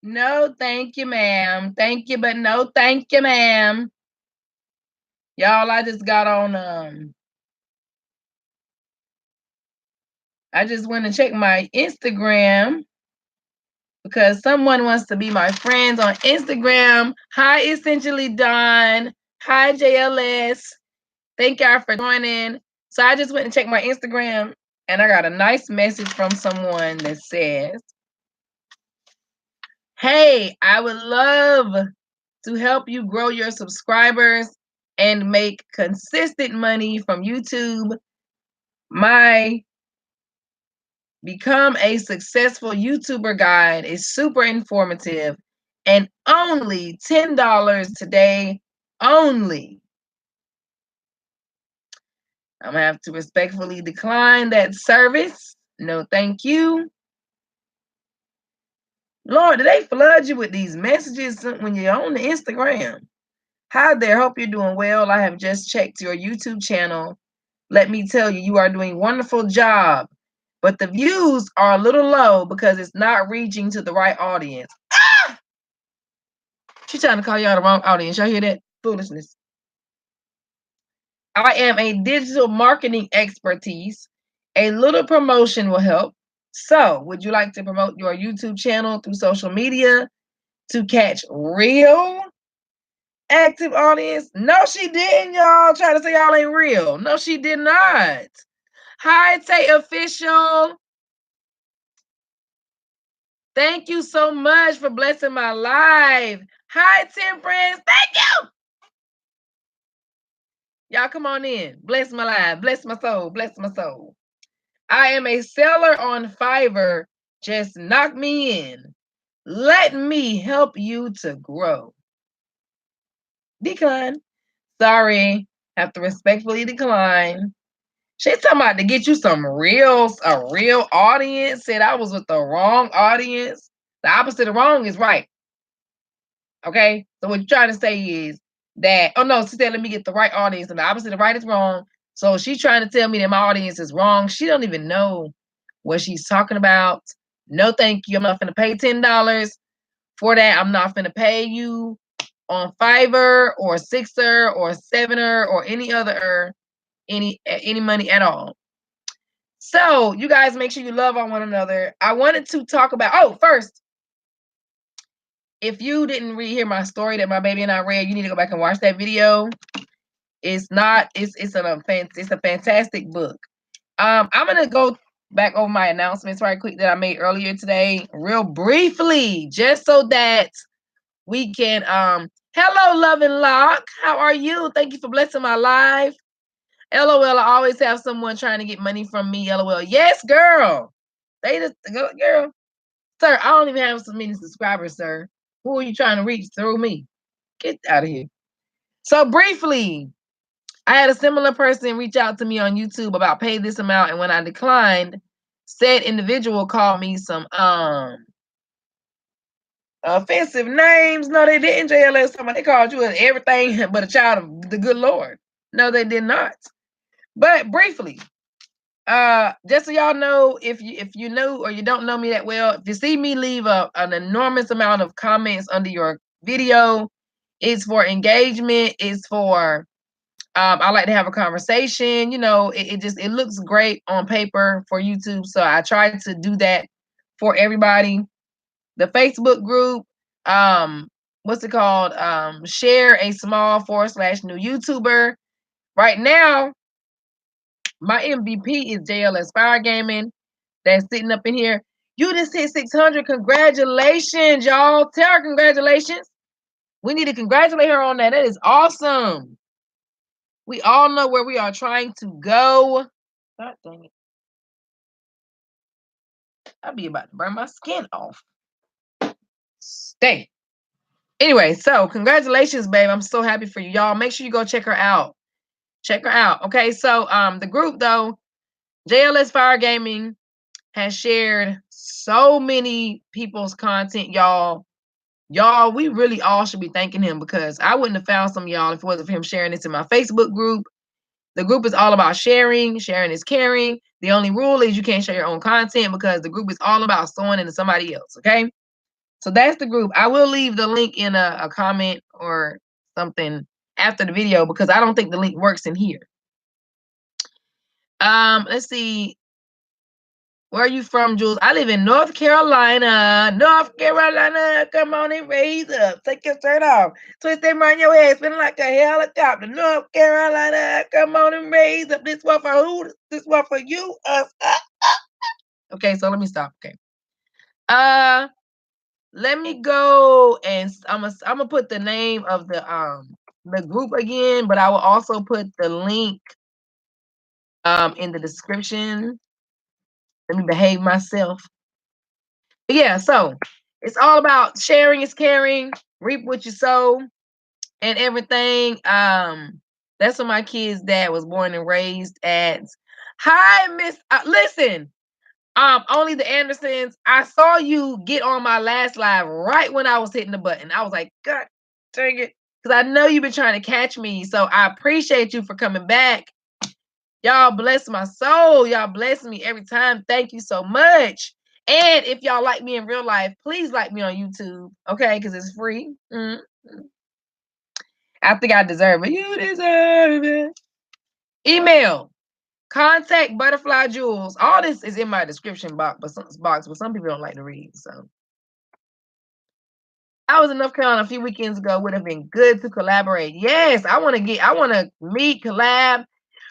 No, thank you, ma'am. Thank you, but no, thank you, ma'am. Y'all, I just got on I just went and checked my Instagram because someone wants to be my friends on Instagram. Hi, Essentially Done. Hi, JLS. Thank y'all for joining. So I just went and checked my Instagram and I got a nice message from someone that says, hey, I would love to help you grow your subscribers and make consistent money from YouTube. My Become a Successful YouTuber guide is super informative and only $10 today only. I'm gonna have to respectfully decline that service. No, thank you. Lord, do they flood you with these messages when you're on the Instagram? Hi there, hope you're doing well. I have just checked your YouTube channel. Let me tell you, you are doing a wonderful job. But the views are a little low because it's not reaching to the right audience. Ah! She's trying to call y'all the wrong audience. Y'all hear that foolishness? I am a digital marketing expertise. A little promotion will help. So, would you like to promote your YouTube channel through social media to catch real active audience? No, she didn't, y'all. Try to say y'all ain't real. No, she did not. Hi, Tay Official. Thank you so much for blessing my life. Hi, Temperance. Thank you. Y'all come on in. Bless my life. Bless my soul. Bless my soul. I am a seller on Fiverr. Just knock me in. Let me help you to grow. Decline. Sorry. Have to respectfully decline. She's talking about to get you a real audience. Said I was with the wrong audience. The opposite of wrong is right. Okay? So what you're trying to say is that, oh no, she said, let me get the right audience. And the opposite of right is wrong. So she's trying to tell me that my audience is wrong. She don't even know what she's talking about. No, thank you. I'm not gonna pay $10 for that. I'm not gonna pay you on Fiverr or Sixer or Sevener or any other any money at all. So you guys make sure you love on one another. I wanted to talk about, first, if you didn't really hear my story that my baby and I read, you need to go back and watch that video. It's a fantastic book. I'm gonna go back over my announcements right quick that I made earlier today, real briefly, just so that we can hello, Love and Lock. How are you? Thank you for blessing my life. LOL, I always have someone trying to get money from me. LOL. Yes, girl. They just girl. Sir, I don't even have so many subscribers, sir. Who are you trying to reach through me? Get out of here. So briefly, I had a similar person reach out to me on YouTube about pay this amount, and when I declined, said individual called me some offensive names. No, they didn't. JLS, they called you everything but a child of the good Lord. No, they did not. But briefly, just so y'all know, if you know or you don't know me that well, if you see me leave an enormous amount of comments under your video, it's for engagement. It's for I like to have a conversation. You know, it looks great on paper for YouTube, so I try to do that for everybody. The Facebook group, what's it called? Share a small /new YouTuber. Right now, my MVP is JLS Fire Gaming. That's sitting up in here. You just hit 600. Congratulations, y'all. Tell her congratulations. We need to congratulate her on that. That is awesome. We all know where we are trying to go. God dang it. I'll be about to burn my skin off. Stay. Anyway, so congratulations, babe. I'm so happy for you. Y'all make sure you go check her out. Check her out. Okay, so the group though, JLS Fire Gaming has shared so many people's content, y'all. Y'all, we really all should be thanking him because I wouldn't have found some of y'all if it wasn't for him sharing this in my Facebook group. The group is all about sharing. Sharing is caring. The only rule is you can't share your own content because the group is all about sewing into somebody else, okay? So that's the group. I will leave the link in a comment or something after the video because I don't think the link works in here. Let's see. Where are you from, Jules? I live in North Carolina. North Carolina, come on and raise up. Take your shirt off. Twist them around your head, spin like a helicopter. North Carolina, come on and raise up. This one for who? This one for you, us. Okay, so let me stop. Okay. Let me go and I'm gonna put the name of the group again, but I will also put the link in the description. Let me behave myself. But yeah, so it's all about sharing is caring, reap what you sow, and everything. That's what my kid's dad was born and raised at. Hi, Miss. Listen, only the Andersons. I saw you get on my last live right when I was hitting the button. I was like, God dang it. Because I know you've been trying to catch me. So I appreciate you for coming back. Y'all bless my soul. Y'all bless me every time. Thank you so much. And if y'all like me in real life, please like me on YouTube. Okay, because it's free. I think I deserve it. You deserve it. Email. Contact Butterfly Jewels. All this is in my description box, but some people don't like to read. So I was in North Carolina a few weekends ago. Would have been good to collaborate. Yes, I want to meet, collab.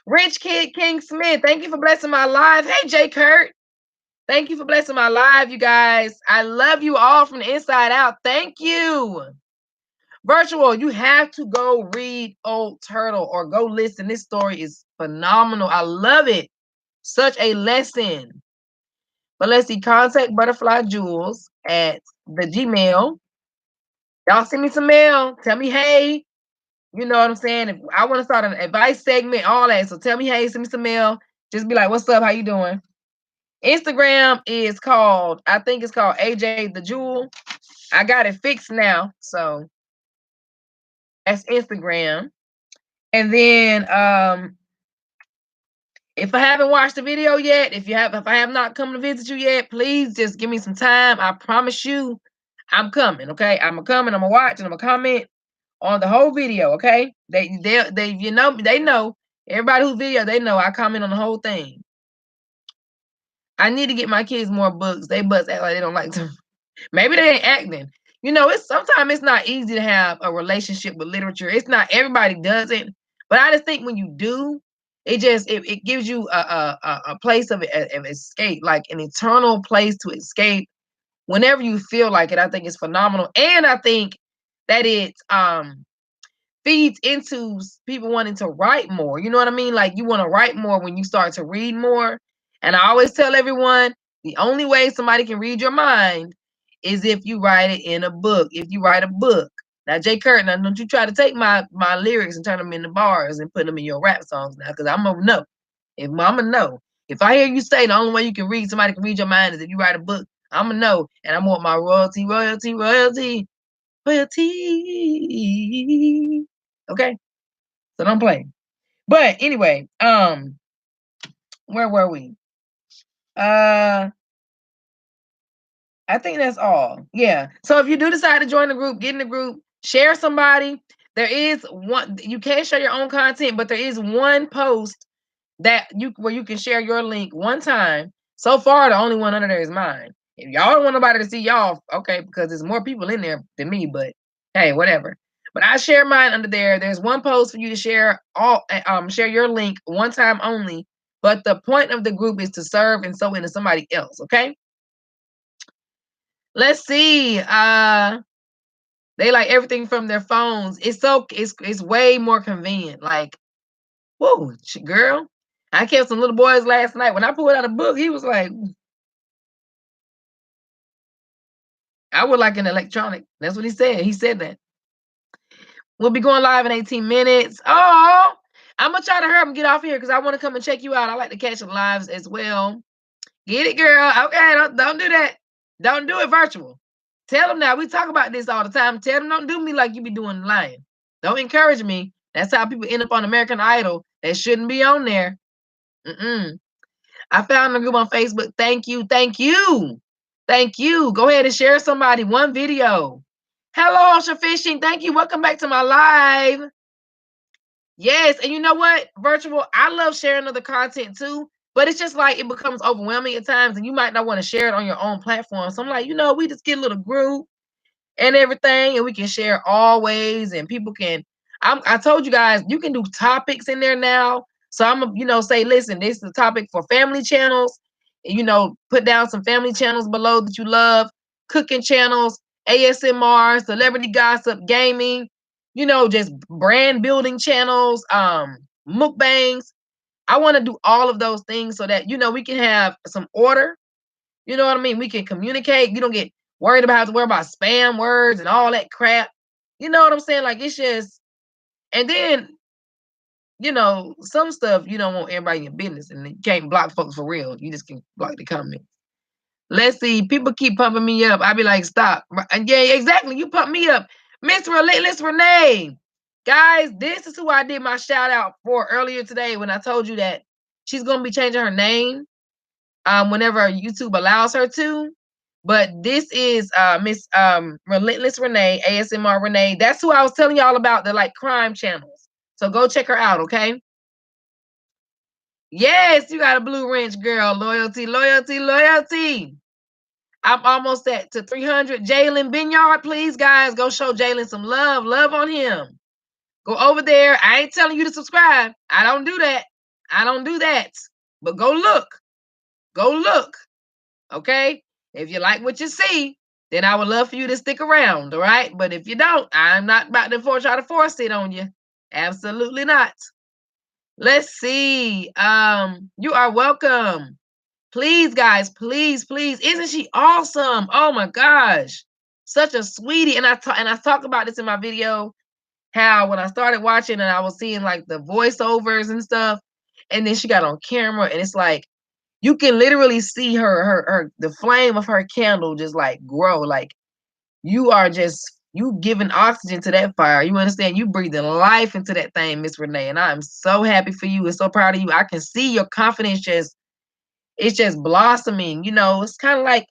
Rich Kid King Smith. Thank you for blessing my life. Hey, Jay Kurt. Thank you for blessing my life, you guys. I love you all from the inside out. Thank you. Virtual, you have to go read Old Turtle or go listen. This story is phenomenal. I love it. Such a lesson. But let's see. Contact Butterfly Jewels at the Gmail. Y'all send me some mail. Tell me, hey. You know what I'm saying? If I want to start an advice segment, all that. So tell me, hey, send me some mail. Just be like, what's up? How you doing? Instagram is called, I think it's called AJ the Jewel. I got it fixed now. So that's Instagram. And then if I haven't watched the video yet, if I have not come to visit you yet, please just give me some time. I promise you I'm coming, okay? I'm gonna come and I'm gonna watch and I'm gonna comment on the whole video, okay? They you know, they know. Everybody who video, they know I comment on the whole thing. I need to get my kids more books. They butts act like they don't like to. Maybe they ain't acting. You know, sometimes it's not easy to have a relationship with literature. It's not everybody does it, but I just think when you do, it gives you a place of escape, like an eternal place to escape whenever you feel like it. I think it's phenomenal, and I think that it feeds into people wanting to write more. You know what I mean? Like you want to write more when you start to read more. And I always tell everyone the only way somebody can read your mind is if you write it in a book. If you write a book. Now, Jay Curtin, now don't you try to take my lyrics and turn them into bars and put them in your rap songs now, because I'm gonna know. If Mama know. If I hear you say the only way you can read, somebody can read your mind is if you write a book, I'm gonna know. And I want my royalty. Okay, so don't play. But anyway, where were we? I think that's all. Yeah. So if you do decide to join the group, get in the group, share somebody. There is one. You can't share your own content, but there is one post where you can share your link one time. So far, the only one under there is mine. If y'all don't want nobody to see y'all, okay, because there's more people in there than me. But hey, whatever. But I share mine under there. There's one post for you to share share your link one time only. But the point of the group is to serve and sow into somebody else. Okay. Let's see. They like everything from their phones. It's way more convenient. Like, whoa, girl. I kept some little boys last night. When I pulled out a book, he was like, I would like an electronic. That's what he said. He said that. We'll be going live in 18 minutes. Oh, I'm going to try to hurry up and get off here because I want to come and check you out. I like to catch the lives as well. Get it, girl. Okay, don't do that. Don't do it virtual. Tell them now. We talk about this all the time. Tell them don't do me like you be doing lying. Don't encourage me. That's how people end up on American Idol. They shouldn't be on there. I found a group on Facebook. Thank you. Thank you. Thank you. Go ahead and share somebody one video. Hello, Ultra Fishing. Thank you. Welcome back to my live. Yes, and you know what? Virtual, I love sharing other content too, but it's just like it becomes overwhelming at times, and you might not want to share it on your own platform. So I'm like, we just get a little group and everything, and we can share always, and people can. I told you guys you can do topics in there now. So I'm say, listen, this is the topic for family channels. Put down some family channels below that you love, cooking channels, ASMR, celebrity gossip, gaming, just brand building channels, mukbangs. I want to do all of those things so that we can have some order. You know what I mean? We can communicate. You don't get worried about have to worry about spam words and all that crap. You know what I'm saying? Like it's just, and then some stuff you don't want everybody in your business, and you can't block folks for real. You just can block the comments. Let's see. People keep pumping me up. I be like, stop. And yeah, exactly. You pump me up, Miss Relentless Renee. Guys, this is who I did my shout out for earlier today when I told you that she's gonna be changing her name whenever YouTube allows her to. But this is Miss Relentless Renee, ASMR Renee. That's who I was telling y'all about, the like crime channels. So go check her out, okay? Yes, you got a blue wrench, girl. Loyalty, loyalty, loyalty. I'm almost to 300. Jalen Binyard, please, guys, go show Jalen some love. Love on him. Go over there. I ain't telling you to subscribe. I don't do that. I don't do that. But go look. Go look. Okay? If you like what you see, then I would love for you to stick around, all right? But if you don't, I'm not about to try to force it on you. Absolutely not. Let's see. You are welcome. Please, guys, please, please. Isn't she awesome? Oh my gosh. Such a sweetie. And I talk about this in my video, how when I started watching and I was seeing like the voiceovers and stuff, and then she got on camera, and it's like you can literally see her the flame of her candle just like grow. Like you giving oxygen to that fire. You understand? You breathing life into that thing, Miss Renee. And I'm so happy for you and so proud of you. I can see your confidence it's just blossoming. It's kind of like,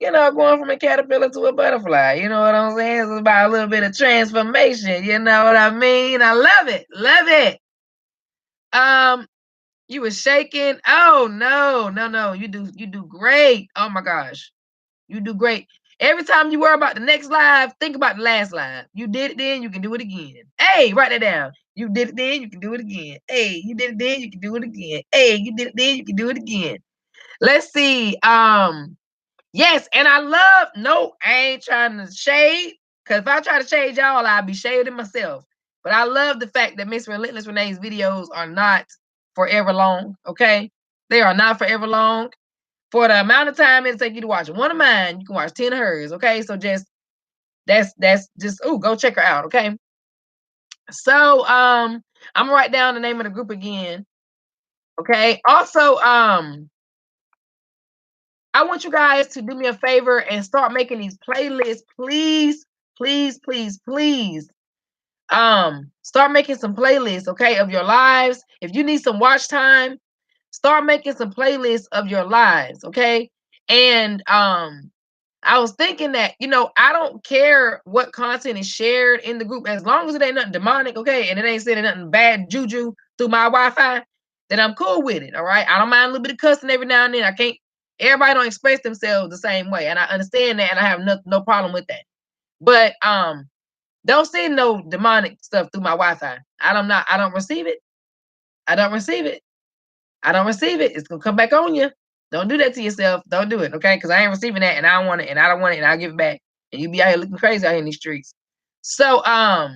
going from a caterpillar to a butterfly. You know what I'm saying? It's about a little bit of transformation. You know what I mean? I love it. Love it. You were shaking. Oh no. You do great. Oh my gosh. You do great. Every time you worry about the next live, think about the last live. You did it then, you can do it again. Hey, write that down. You did it then, you can do it again. Hey, you did it then, you can do it again. Hey, you did it then, you can do it again. Let's see. Yes, and I ain't trying to shade, because if I try to shade y'all, I'll be shading myself. But I love the fact that Miss Relentless Renee's videos are not forever long, okay? They are not forever long. For the amount of time it'll take you to watch one of mine, you can watch 10 of hers, okay? So that's just, go check her out, okay? So, I'm gonna write down the name of the group again, okay? Also, I want you guys to do me a favor and start making these playlists, please, please, please, please. Start making some playlists, okay, of your lives. If you need some watch time, start making some playlists of your lives, okay? And I was thinking that, I don't care what content is shared in the group, as long as it ain't nothing demonic, okay, and it ain't sending nothing bad juju through my Wi-Fi, then I'm cool with it, all right? I don't mind a little bit of cussing every now and then. Everybody don't express themselves the same way, and I understand that, and I have no problem with that. But don't send no demonic stuff through my Wi-Fi. I don't receive it. I don't receive it. I don't receive it. It's gonna come back on you. Don't do that to yourself. Don't do it, okay? Because I ain't receiving that, and I don't want it, and I don't want it, and I'll give it back. And you be out here looking crazy out here in these streets. So I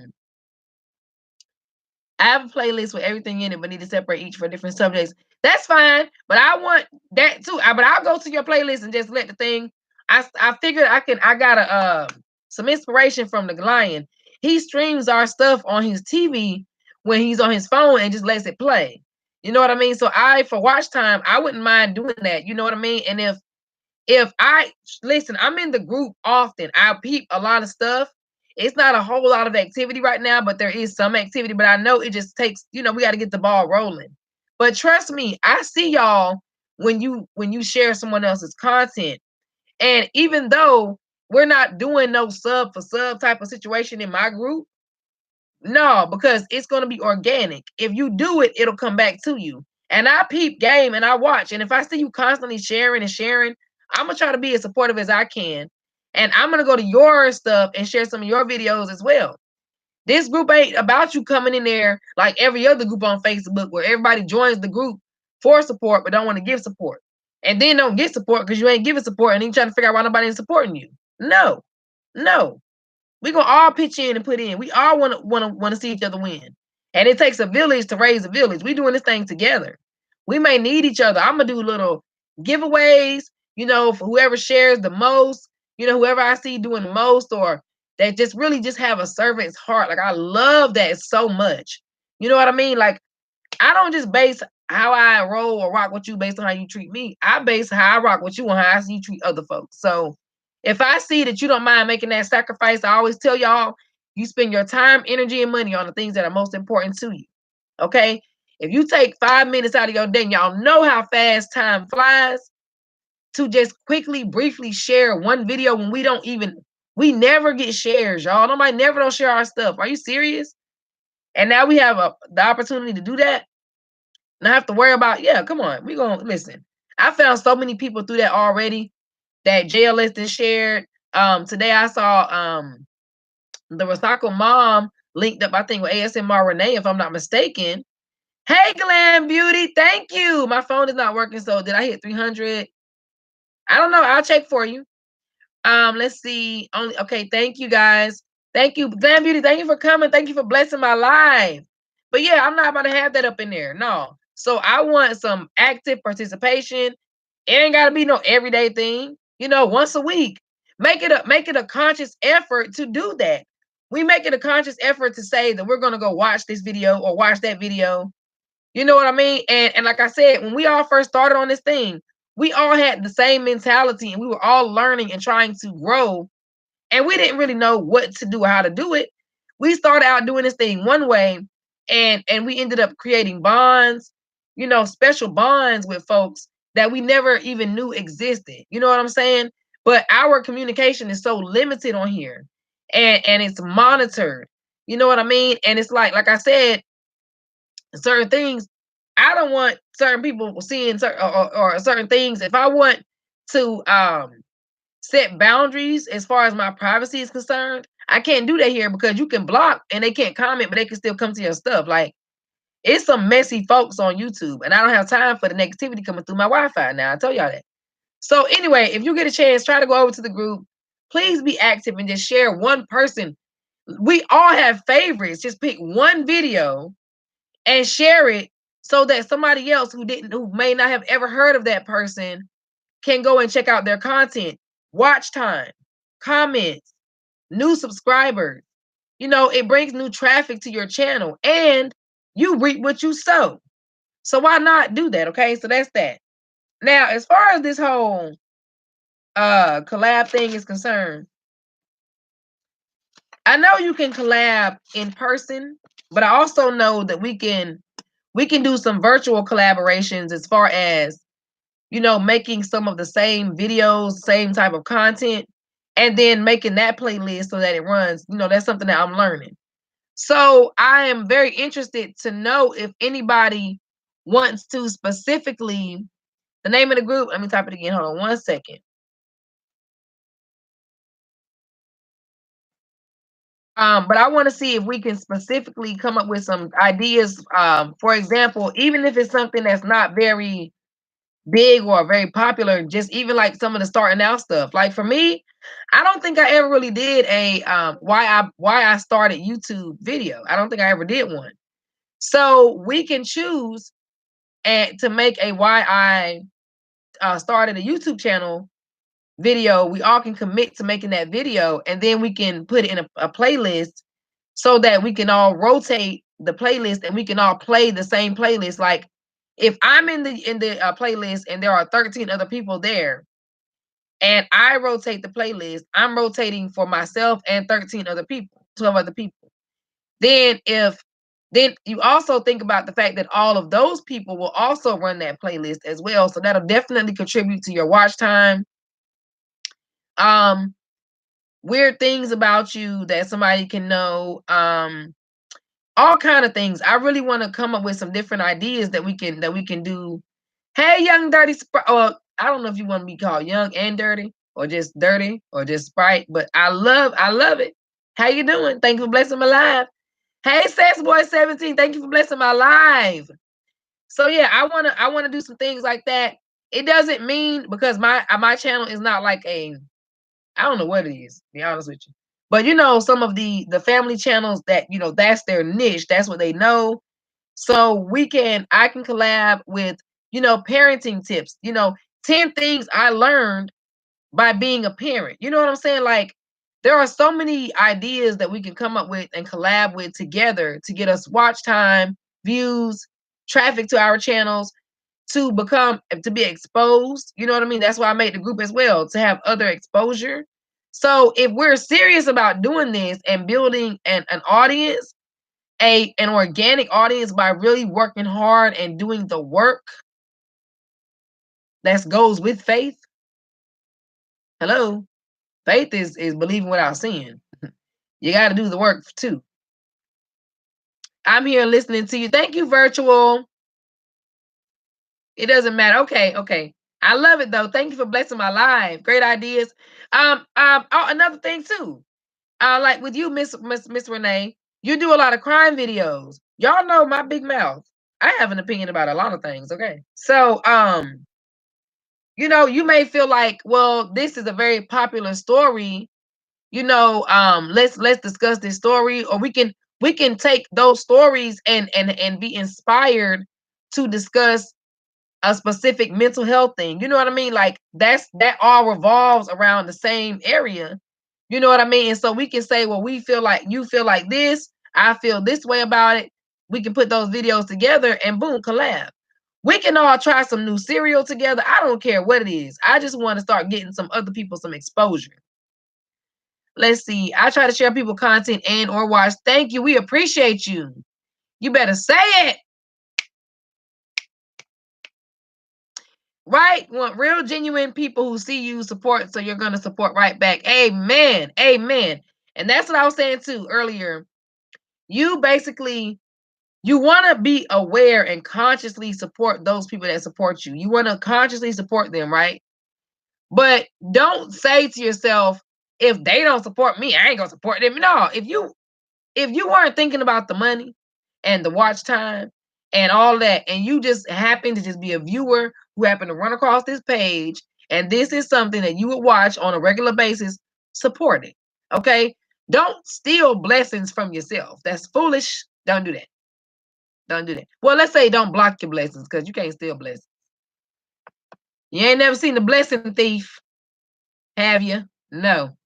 have a playlist with everything in it, but need to separate each for different subjects. That's fine, but I want that too. But I'll go to your playlist and just let the thing. I figured I got some inspiration from the Lion. He streams our stuff on his TV when he's on his phone and just lets it play. You know what I mean? So for watch time, I wouldn't mind doing that. You know what I mean? And if I listen, I'm in the group often. I peep a lot of stuff. It's not a whole lot of activity right now, but there is some activity. But I know it just takes, we got to get the ball rolling. But trust me, I see y'all when you share someone else's content. And even though we're not doing no sub for sub type of situation in my group, no, because it's going to be organic. If you do it, it'll come back to you. And I peep game and I watch. And if I see you constantly sharing and sharing, I'm going to try to be as supportive as I can. And I'm going to go to your stuff and share some of your videos as well. This group ain't about you coming in there like every other group on Facebook where everybody joins the group for support but don't want to give support. And then don't get support because you ain't giving support and then trying to figure out why nobody is supporting you. No, no. We're gonna all pitch in and put in. We all wanna see each other win. And it takes a village to raise a village. We doing this thing together. We may need each other. I'm gonna do little giveaways, for whoever shares the most, whoever I see doing the most, or that just really just have a servant's heart. Like I love that so much. You know what I mean? Like I don't just base how I roll or rock with you based on how you treat me. I base how I rock with you on how I see you treat other folks. So if I see that you don't mind making that sacrifice, I always tell y'all, you spend your time, energy, and money on the things that are most important to you. Okay? If you take 5 minutes out of your day, and y'all know how fast time flies, to just quickly, briefly share one video when we never get shares, y'all. Nobody never don't share our stuff. Are you serious? And now we have the opportunity to do that. And I have to worry about, yeah, come on. We gonna listen. I found so many people through that already that JLS has shared. Today I saw the Recycle Mom linked up, I think, with ASMR Renee, if I'm not mistaken. Hey, Glam Beauty, thank you. My phone is not working, so did I hit 300? I don't know. I'll check for you. Let's see. Okay, thank you guys. Thank you, Glam Beauty. Thank you for coming. Thank you for blessing my life. But yeah, I'm not about to have that up in there. No. So I want some active participation. It ain't gotta be no everyday thing. Once a week. Make it a conscious effort to do that. We make it a conscious effort to say that we're gonna go watch this video or watch that video. You know what I mean? And like I said, when we all first started on this thing, we all had the same mentality and we were all learning and trying to grow. And we didn't really know what to do or how to do it. We started out doing this thing one way, and we ended up creating bonds, special bonds with folks that we never even knew existed. You know what I'm saying? But our communication is so limited on here, and it's monitored. You know what I mean? And it's like I said, certain things, I don't want certain people seeing certain or certain things. If I want to set boundaries as far as my privacy is concerned, I can't do that here because you can block and they can't comment, but they can still come to your stuff. Like it's some messy folks on YouTube, and I don't have time for the negativity coming through my Wi-Fi now. I tell y'all that. So anyway, if you get a chance, try to go over to the group. Please be active and just share one person. We all have favorites. Just pick one video and share it so that somebody else who may not have ever heard of that person can go and check out their content, watch time, comments, new subscribers. It brings new traffic to your channel and you reap what you sow. So why not do that? Okay, so that's that. Now, as far as this whole collab thing is concerned, I know you can collab in person, but I also know that we can do some virtual collaborations as far as making some of the same videos, same type of content, and then making that playlist so that it runs. That's something that I'm learning. So I am very interested to know if anybody wants to specifically, the name of the group, let me type it again. Hold on 1 second. But I want to see if we can specifically come up with some ideas. For example, even if it's something that's not very big or very popular, just even like some of the starting out stuff. Like for me, I don't think I ever really did a why I started YouTube video. I don't think I ever did one. So we can choose and to make a why I started a YouTube channel video. We all can commit to making that video, and then we can put it in a playlist so that we can all rotate the playlist and we can all play the same playlist. Like if I'm in the playlist and there are 13 other people there and I rotate the playlist, I'm rotating for myself and 13 other people, 12 other people. Then you also think about the fact that all of those people will also run that playlist as well. So that'll definitely contribute to your watch time. weird things about you that somebody can know, all kind of things. I really want to come up with some different ideas that we can do. Hey, young dirty Sprite. I don't know if you want to be called young and dirty or just Sprite, but I love it. How you doing? Thank you for blessing my life. Hey, Sex Boy 17, thank you for blessing my life. So yeah, I wanna do some things like that. It doesn't mean because my channel is not like a, I don't know what it is, to be honest with you. But some of the family channels that that's their niche, that's what they know. So I can collab with parenting tips, 10 things I learned by being a parent. You know what I'm saying? Like there are so many ideas that we can come up with and collab with together to get us watch time, views, traffic to our channels, to be exposed. You know what I mean? That's why I made the group as well, to have other exposure. So if we're serious about doing this and building an audience, an organic audience by really working hard and doing the work that goes with faith. Hello. Faith is believing without seeing. You got to do the work too. I'm here listening to you. Thank you, virtual. It doesn't matter. Okay, okay. I love it though. Thank you for blessing my life. Great ideas. Another thing too. Like with you, Miss Renee, you do a lot of crime videos. Y'all know my big mouth. I have an opinion about a lot of things. Okay, so you may feel like, well, this is a very popular story. Let's discuss this story, or we can take those stories and be inspired to discuss a specific mental health thing. You know what I mean? Like that all revolves around the same area. You know what I mean? And so we can say, well, we feel like you feel like this, I feel this way about it. We can put those videos together and boom, collab. We can all try some new cereal together. I don't care what it is. I just want to start getting some other people some exposure. Let's see. I try to share people content and or watch. Thank you. We appreciate you. You better say it. Right? Want real genuine people who see you support, so you're gonna support right back. Amen. Amen. And that's what I was saying too earlier. You basically you want to be aware and consciously support those people that support you. You want to consciously support them, right? But don't say to yourself, if they don't support me, I ain't gonna support them. No, if you weren't thinking about the money and the watch time and all that, and you just happen to just be a viewer who happened to run across this page, and this is something that you would watch on a regular basis, support it. Okay? Don't steal blessings from yourself. That's foolish. Don't do that. Don't do that. Well, let's say don't block your blessings, because you can't steal blessings. You ain't never seen the blessing thief, have you? No.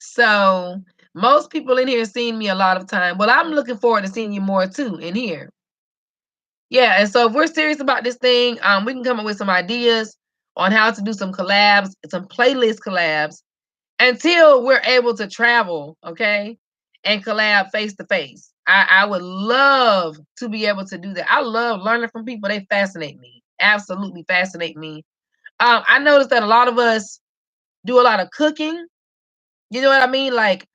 So most people in here seen me a lot of time. Well, I'm looking forward to seeing you more too in here. Yeah, and so if we're serious about this thing, we can come up with some ideas on how to do some collabs, some playlist collabs, until we're able to travel, okay, and collab face to face. I would love to be able to do that. I love learning from people. They fascinate me. Absolutely fascinate me. I noticed that a lot of us do a lot of cooking. You know what I mean? Like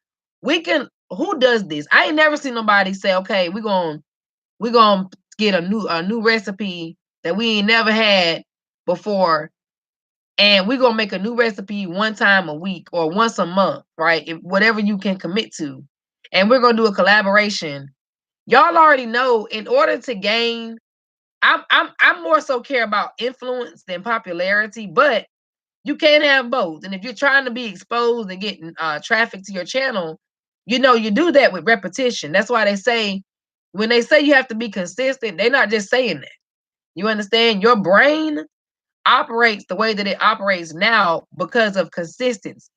we can. Who does this? I ain't never seen nobody say, "Okay, we're gonna get a new recipe that we ain't never had before, and we're gonna make a new recipe one time a week or once a month, right? Whatever you can commit to, and we're gonna do a collaboration." Y'all already know. In order to gain, I'm more so care about influence than popularity, but you can't have both. And if you're trying to be exposed and getting traffic to your channel, you do that with repetition. That's why they say, when they say you have to be consistent, they're not just saying that. You understand? Your brain operates the way that it operates now because of consistency.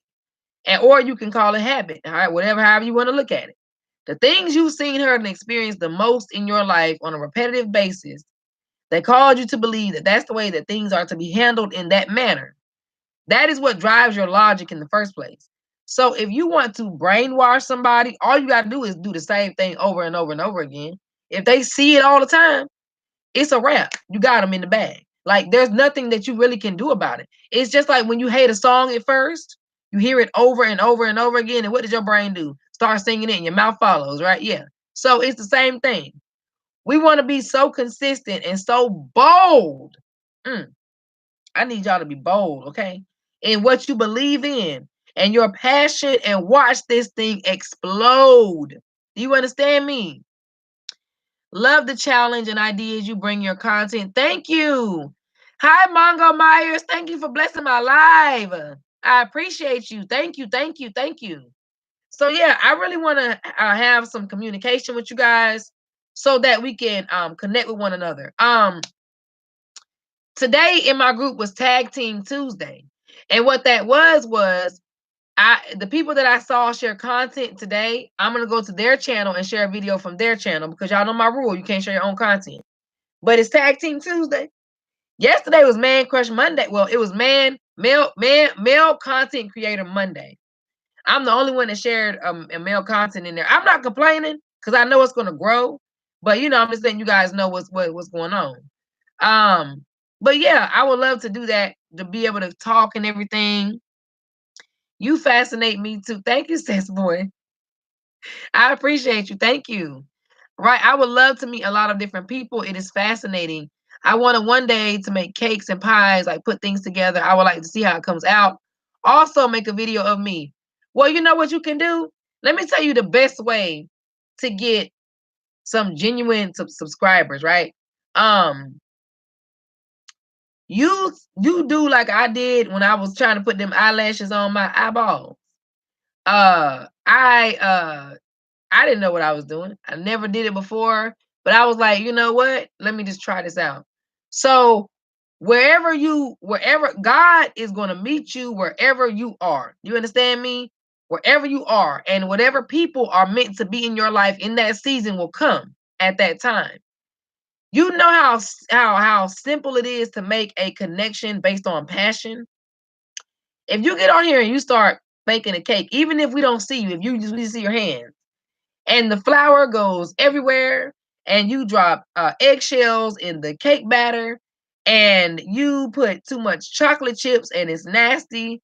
And or you can call it habit. All right, however you want to look at it. The things you've seen, heard, and experienced the most in your life on a repetitive basis, they cause you to believe that that's the way that things are to be handled in that manner. That is what drives your logic in the first place. So if you want to brainwash somebody, all you got to do is do the same thing over and over and over again. If they see it all the time, it's a wrap. You got them in the bag. Like there's nothing that you really can do about it. It's just like when you hate a song at first, you hear it over and over and over again, and what does your brain do? Start singing it, and your mouth follows, right? Yeah. So it's the same thing. We want to be so consistent and so bold. Mm, I need y'all to be bold, okay? In what you believe in and your passion, and watch this thing explode. Do you understand me? Love the challenge and ideas you bring your content. Thank you. Hi, Mongo Myers. Thank you for blessing my live. I appreciate you. Thank you. Thank you. Thank you. So yeah, I really want to have some communication with you guys so that we can connect with one another. Today in my group was Tag Team Tuesday. And what that was the people that I saw share content today, I'm gonna go to their channel and share a video from their channel, because y'all know my rule, you can't share your own content. But it's Tag Team Tuesday. Yesterday was Man Crush Monday. Well, it was male content creator Monday. I'm the only one that shared a male content in there. I'm not complaining because I know it's gonna grow, but I'm just letting you guys know what's going on. But yeah, I would love to do that, to be able to talk and everything. You fascinate me too. Thank you, Sis Boy. I appreciate you. Thank you. Right. I would love to meet a lot of different people. It is fascinating. I wanted one day to make cakes and pies, like put things together. I would like to see how it comes out. Also make a video of me. Well, you know what you can do? Let me tell you the best way to get some genuine subscribers, right? You do like I did when I was trying to put them eyelashes on my eyeballs. I didn't know what I was doing. I never did it before, but I was like, you know what? Let me just try this out. So wherever God is going to meet you, wherever you are, you understand me? Wherever you are, and whatever people are meant to be in your life in that season will come at that time. You know how simple it is to make a connection based on passion. If you get on here and you start baking a cake, even if we don't see you, if we see your hands, and the flour goes everywhere, and you drop eggshells in the cake batter, and you put too much chocolate chips and it's nasty,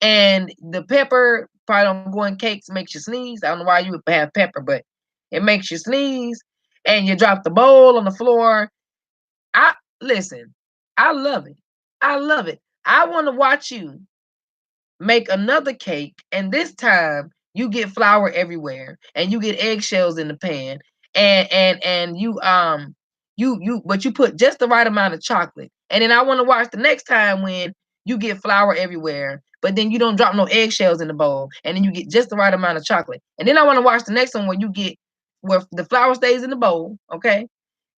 and the pepper probably don't go in cakes, makes you sneeze. I don't know why you would have pepper, but it makes you sneeze, and you drop the bowl on the floor. I Listen, I love it. I love it. I want to watch you make another cake, and this time you get flour everywhere, and you get eggshells in the pan, and you but you put just the right amount of chocolate. And then I want to watch the next time when you get flour everywhere, but then you don't drop no eggshells in the bowl, and then you get just the right amount of chocolate. And then I want to watch the next one where the flour stays in the bowl, okay?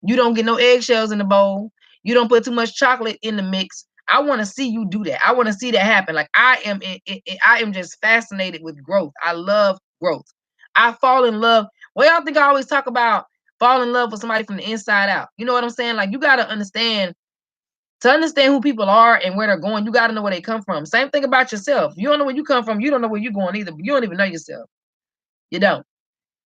You don't get no eggshells in the bowl. You don't put too much chocolate in the mix. I want to see you do that. I want to see that happen. Like I am just fascinated with growth. I love growth. I fall in love. Well, y'all think I always talk about fall in love with somebody from the inside out. You know what I'm saying? Like you gotta understand to understand who people are and where they're going. You gotta know where they come from. Same thing about yourself. You don't know where you come from. You don't know where you're going either. But you don't even know yourself. You don't.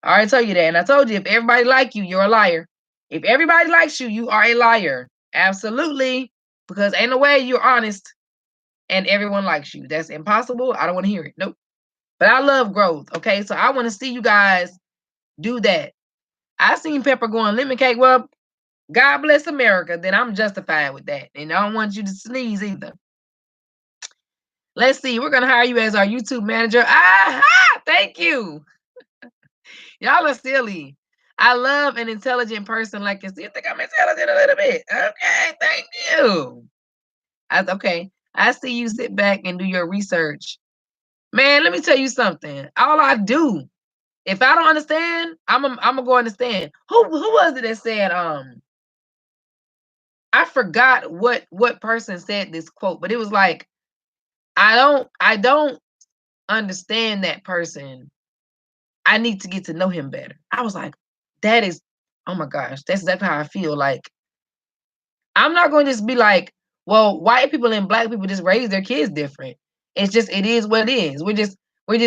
I already told you that, and I told you if everybody like you, you're a liar. If everybody likes you, you are a liar. Absolutely. Because ain't no way you're honest and everyone likes you. That's impossible. I don't want to hear it. Nope. But I love growth. Okay. So I want to see you guys do that. I seen Pepper going lemon cake. Well, God bless America. Then I'm justified with that. And I don't want you to sneeze either. Let's see. We're going to hire you as our YouTube manager. Aha! Thank you. Y'all are silly. I love an intelligent person like you. You think I'm intelligent a little bit? Okay, thank you. Okay. I see you sit back and do your research. Man, let me tell you something. All I do, if I don't understand, I'm gonna go understand. Who was it that said I forgot what person said this quote, but it was like I don't understand that person. I need to get to know him better. I was like, that is, oh my gosh, that's exactly how I feel. Like, I'm not going to just be like, well, white people and black people just raise their kids different. It's just, it is what it is.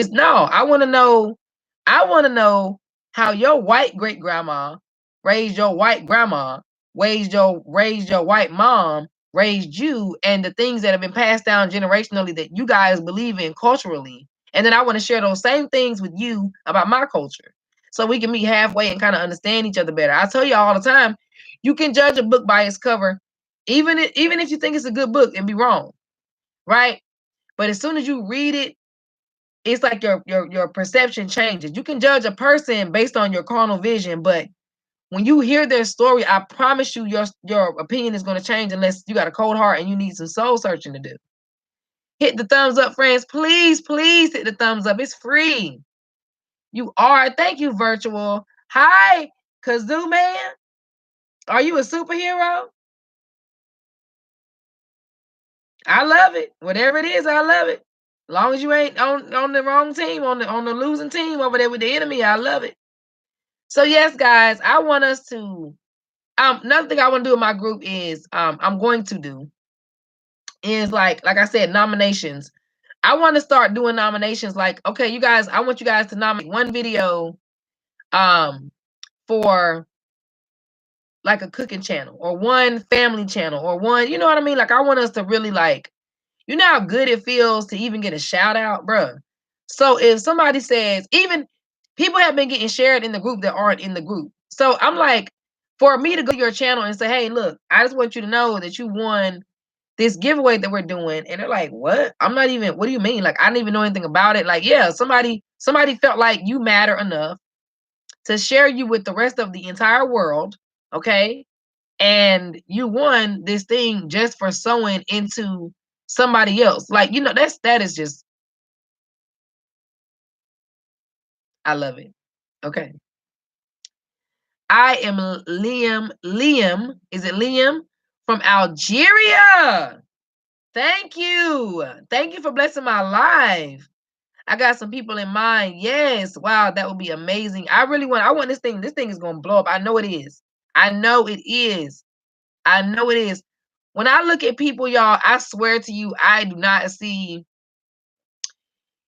No, I want to know how your white great grandma raised your white grandma, raised your white mom, raised you and the things that have been passed down generationally that you guys believe in culturally. And then I want to share those same things with you about my culture. So we can meet halfway and kind of understand each other better. I tell you all the time, you can judge a book by its cover, even if you think it's a good book and be wrong, right? But as soon as you read it, it's like your perception changes. You can judge a person based on your carnal vision, but when you hear their story, I promise you your opinion is going to change unless you got a cold heart and you need some soul searching to do. Hit the thumbs up, friends. Please, please hit the thumbs up. It's free. You are. Thank you, virtual. Hi, Kazoo Man. Are you a superhero? I love it. Whatever it is, I love it. As long as you ain't on the wrong team, on the losing team over there with the enemy, I love it. So yes, guys, I want us to another thing I want to do in my group is I'm going to do is like I said, nominations. I want to start doing nominations like, okay, you guys, I want you guys to nominate one video um for like a cooking channel or one family channel or one, you know what I mean? Like I want us to really like, you know how good it feels to even get a shout out, bruh. So if somebody says, even people have been getting shared in the group that aren't in the group. So I'm like, for me to go to your channel and say, hey, look, I just want you to know that you won this giveaway that we're doing. And they're like, what? I'm not even, what do you mean? Like, I didn't even know anything about it. Like, yeah, somebody felt like you matter enough to share you with the rest of the entire world. Okay. And you won this thing just for sewing into somebody else. Like, you know, that is just, I love it. Okay. I am Liam. Liam, is it Liam from Algeria? Thank you. Thank you for blessing my life. I got some people in mind. Yes. Wow, that would be amazing. I want this thing. This thing is gonna blow up. I know it is. I know it is. I know it is. When I look at people, y'all, I swear to you, I do not see.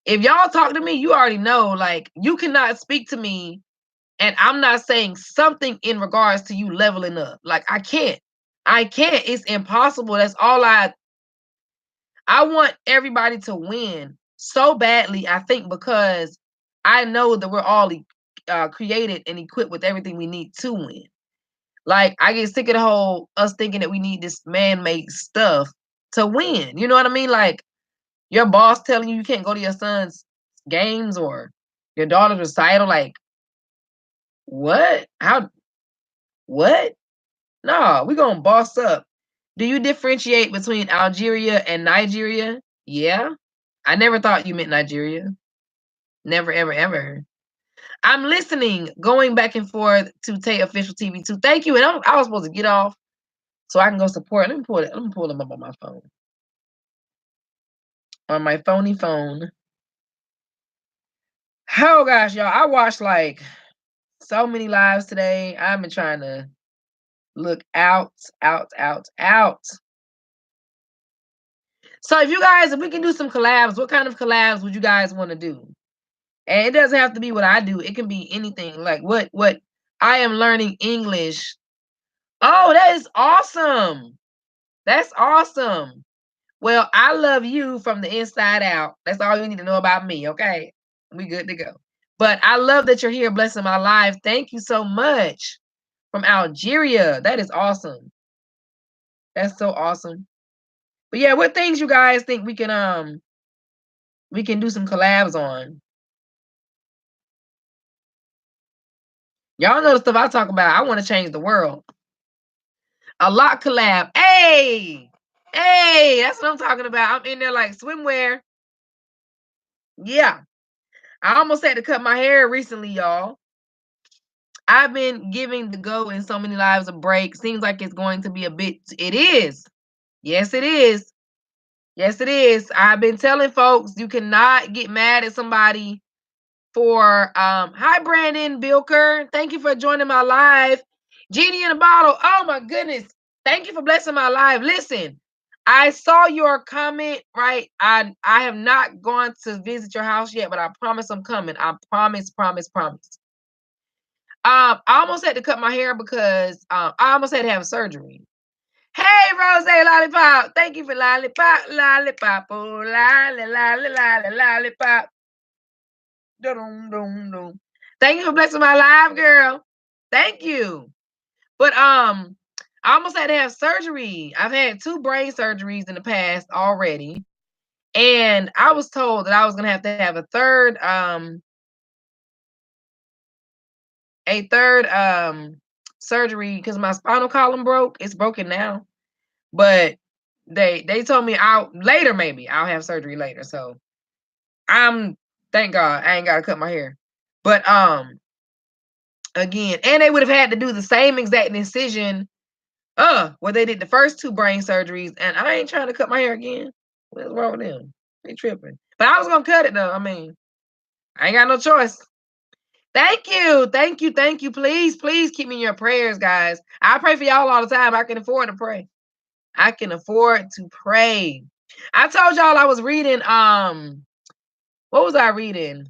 If y'all talk to me, you already know, like, you cannot speak to me and I'm not saying something in regards to you leveling up. Like, I can't. I can't. It's impossible. That's all I want everybody to win so badly, I think, because I know that we're all created and equipped with everything we need to win. Like, I get sick of the whole us thinking that we need this man-made stuff to win. You know what I mean? Like, your boss telling you can't go to your son's games or your daughter's recital. Like, what? How? What? No, we're gonna boss up. Do you differentiate between Algeria and Nigeria? Yeah. I never thought you meant Nigeria. Never, ever, ever. I'm listening, going back and forth to Tay Official TV 2. Thank you. And I was supposed to get off so I can go support. Let me pull it. Let me pull them up on my phone. On my phony phone. Oh gosh, y'all. I watched like so many lives today. I've been trying to look out. So if we can do some collabs, what kind of collabs would you guys want to do? And it doesn't have to be what I do. It can be anything. Like what I am learning English. Oh, that is awesome. That's awesome. Well, I love you from the inside out. That's all you need to know about me, okay? We good to go. But I love that you're here blessing my life. Thank you so much. From Algeria. That is awesome. That's so awesome. But yeah, what things you guys think we can do some collabs on? Y'all know the stuff I talk about. I want to change the world. A lot collab. Hey, that's what I'm talking about. I'm in there like swimwear. Yeah. I almost had to cut my hair recently, y'all. I've been giving the Go in so many lives a break. Seems like it's going to be a bit. It is. Yes, it is. Yes, it is. I've been telling folks you cannot get mad at somebody for hi Brandon Bilker. Thank you for joining my live. Genie in a bottle. Oh my goodness. Thank you for blessing my live. Listen, I saw your comment, right? I have not gone to visit your house yet, but I promise I'm coming. I promise. I almost had to cut my hair because I almost had to have surgery. Hey, Rose Lollipop. Thank you for lollipop, lollipop, oh, lolly, lolly, lolly, lollipop. Dum, dum, dum. Thank you for blessing my live, girl. Thank you. But I almost had to have surgery. I've had 2 brain surgeries in the past already. And I was told that I was gonna have to have a third surgery because my spinal column broke. It's broken now. But they told me I'll later, maybe I'll have surgery later. So I'm thank God I ain't gotta cut my hair. But again, and they would have had to do the same exact incision where they did the first 2 brain surgeries, and I ain't trying to cut my hair again. What's wrong with them? They tripping. But I was gonna cut it though. I mean, I ain't got no choice. Thank you. Thank you. Thank you. Please, please keep me in your prayers, guys. I pray for y'all all the time. I can afford to pray. I can afford to pray. I told y'all I was reading what was I reading?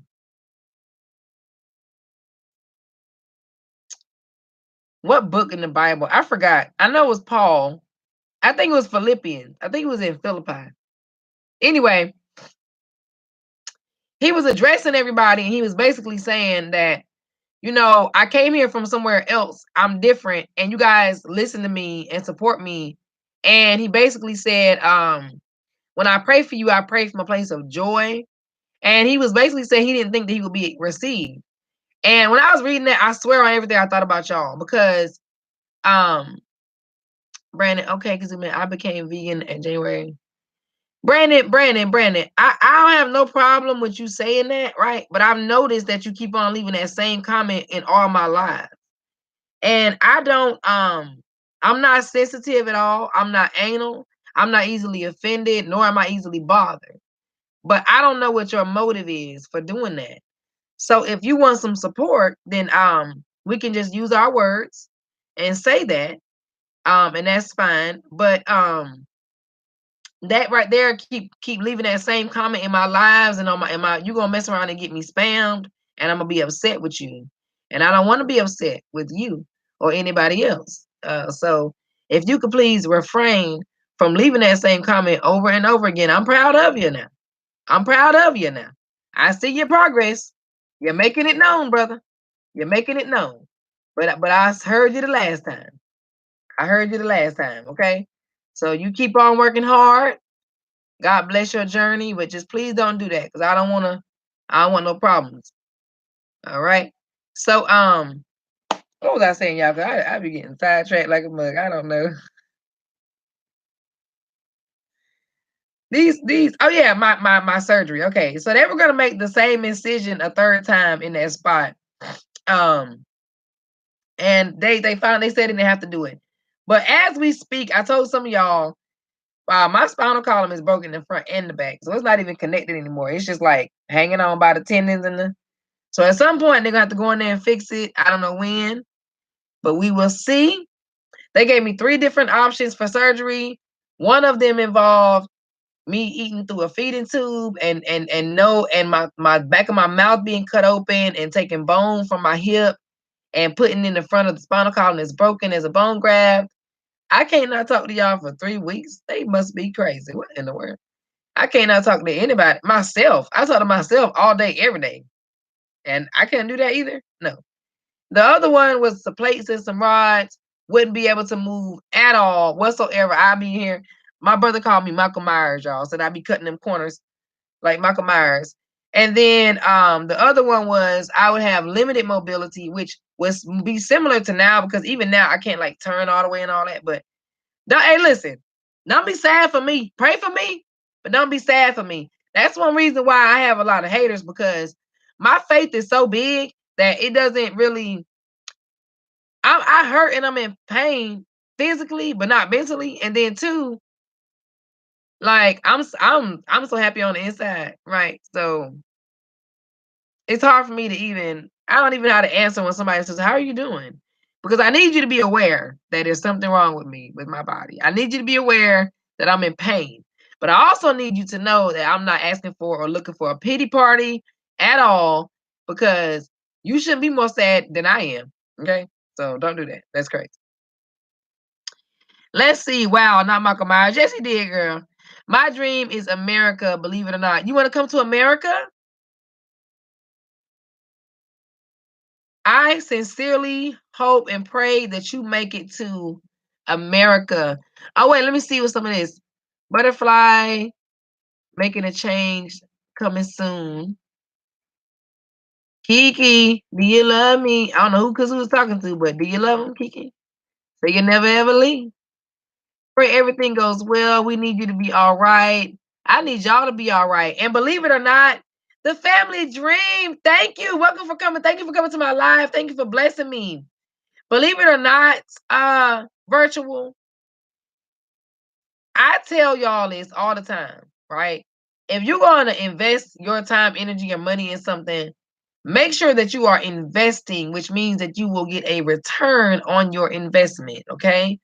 What book in the Bible? I forgot. I know it was Paul. I think it was Philippians. I think it was in Philippi. Anyway, he was addressing everybody and he was basically saying that, I came here from somewhere else. I'm different and you guys listen to me and support me. And he basically said, when I pray for you, I pray from a place of joy. And he was basically saying he didn't think that he would be received. And when I was reading that, I swear on everything I thought about y'all because Brandon, okay, because I became vegan in January. Brandon, I don't have no problem with you saying that, right? But I've noticed that you keep on leaving that same comment in all my lives. And I'm not sensitive at all. I'm not anal. I'm not easily offended, nor am I easily bothered. But I don't know what your motive is for doing that. So if you want some support, then we can just use our words and say that. And that's fine. But that right there keep leaving that same comment in my lives and on my you gonna mess around and get me spammed and I'm gonna be upset with you. And I don't want to be upset with you or anybody else. So if you could please refrain from leaving that same comment over and over again. I'm proud of you now. I'm proud of you now. I see your progress. You're making it known, brother. You're making it known. But I heard you the last time. I heard you the last time, okay? So you keep on working hard. God bless your journey, but just please don't do that because I don't want no problems. All right. So what was I saying, y'all? 'Cause I be getting sidetracked like a mug. I don't know. These oh yeah, my surgery. Okay. So they were gonna make the same incision a third time in that spot. Um and they finally said they didn't have to do it. But as we speak, I told some of y'all, my spinal column is broken in the front and the back. So it's not even connected anymore. It's just like hanging on by the tendons and the so at some point they're gonna have to go in there and fix it. I don't know when, but we will see. They gave me 3 different options for surgery. One of them involved me eating through a feeding tube and my back of my mouth being cut open and taking bone from my hip and putting in the front of the spinal column that's broken as a bone graft. I can't not talk to y'all for 3 weeks. They must be crazy. What in the world? I can't not talk to anybody. Myself. I talk to myself all day, every day. And I can't do that either. No. The other one was some plates and some rods. Wouldn't be able to move at all whatsoever. I'd be here. My brother called me Michael Myers, y'all. Said I'd be cutting them corners like Michael Myers. And then the other one was I would have limited mobility, which was be similar to now because even now I can't like turn all the way and all that. But don't, hey, listen, don't be sad for me. Pray for me, but don't be sad for me. That's one reason why I have a lot of haters because my faith is so big that it doesn't really. I hurt and I'm in pain physically, but not mentally. And then two, like I'm so happy on the inside, right? So it's hard for me to even. I don't even know how to answer when somebody says, "How are you doing?" Because I need you to be aware that there's something wrong with me, with my body. I need you to be aware that I'm in pain. But I also need you to know that I'm not asking for or looking for a pity party at all because you shouldn't be more sad than I am. Okay? So don't do that. That's crazy. Let's see. Wow, not Michael Myers. Yes, he did, girl. My dream is America, believe it or not. You want to come to America? I sincerely hope and pray that you make it to America. Oh, wait, let me see what some of this. Butterfly making a change coming soon. Kiki, do you love me? I don't know who Cause who was talking to, but do you love him, Kiki? So you never ever leave. Pray everything goes well. We need you to be all right. I need y'all to be all right. And believe it or not, the family dream. Thank you. Welcome for coming. Thank you for coming to my live. Thank you for blessing me. Believe it or not, virtual, I tell y'all this all the time, right? If you're going to invest your time, energy, or money in something, make sure that you are investing, which means that you will get a return on your investment, okay?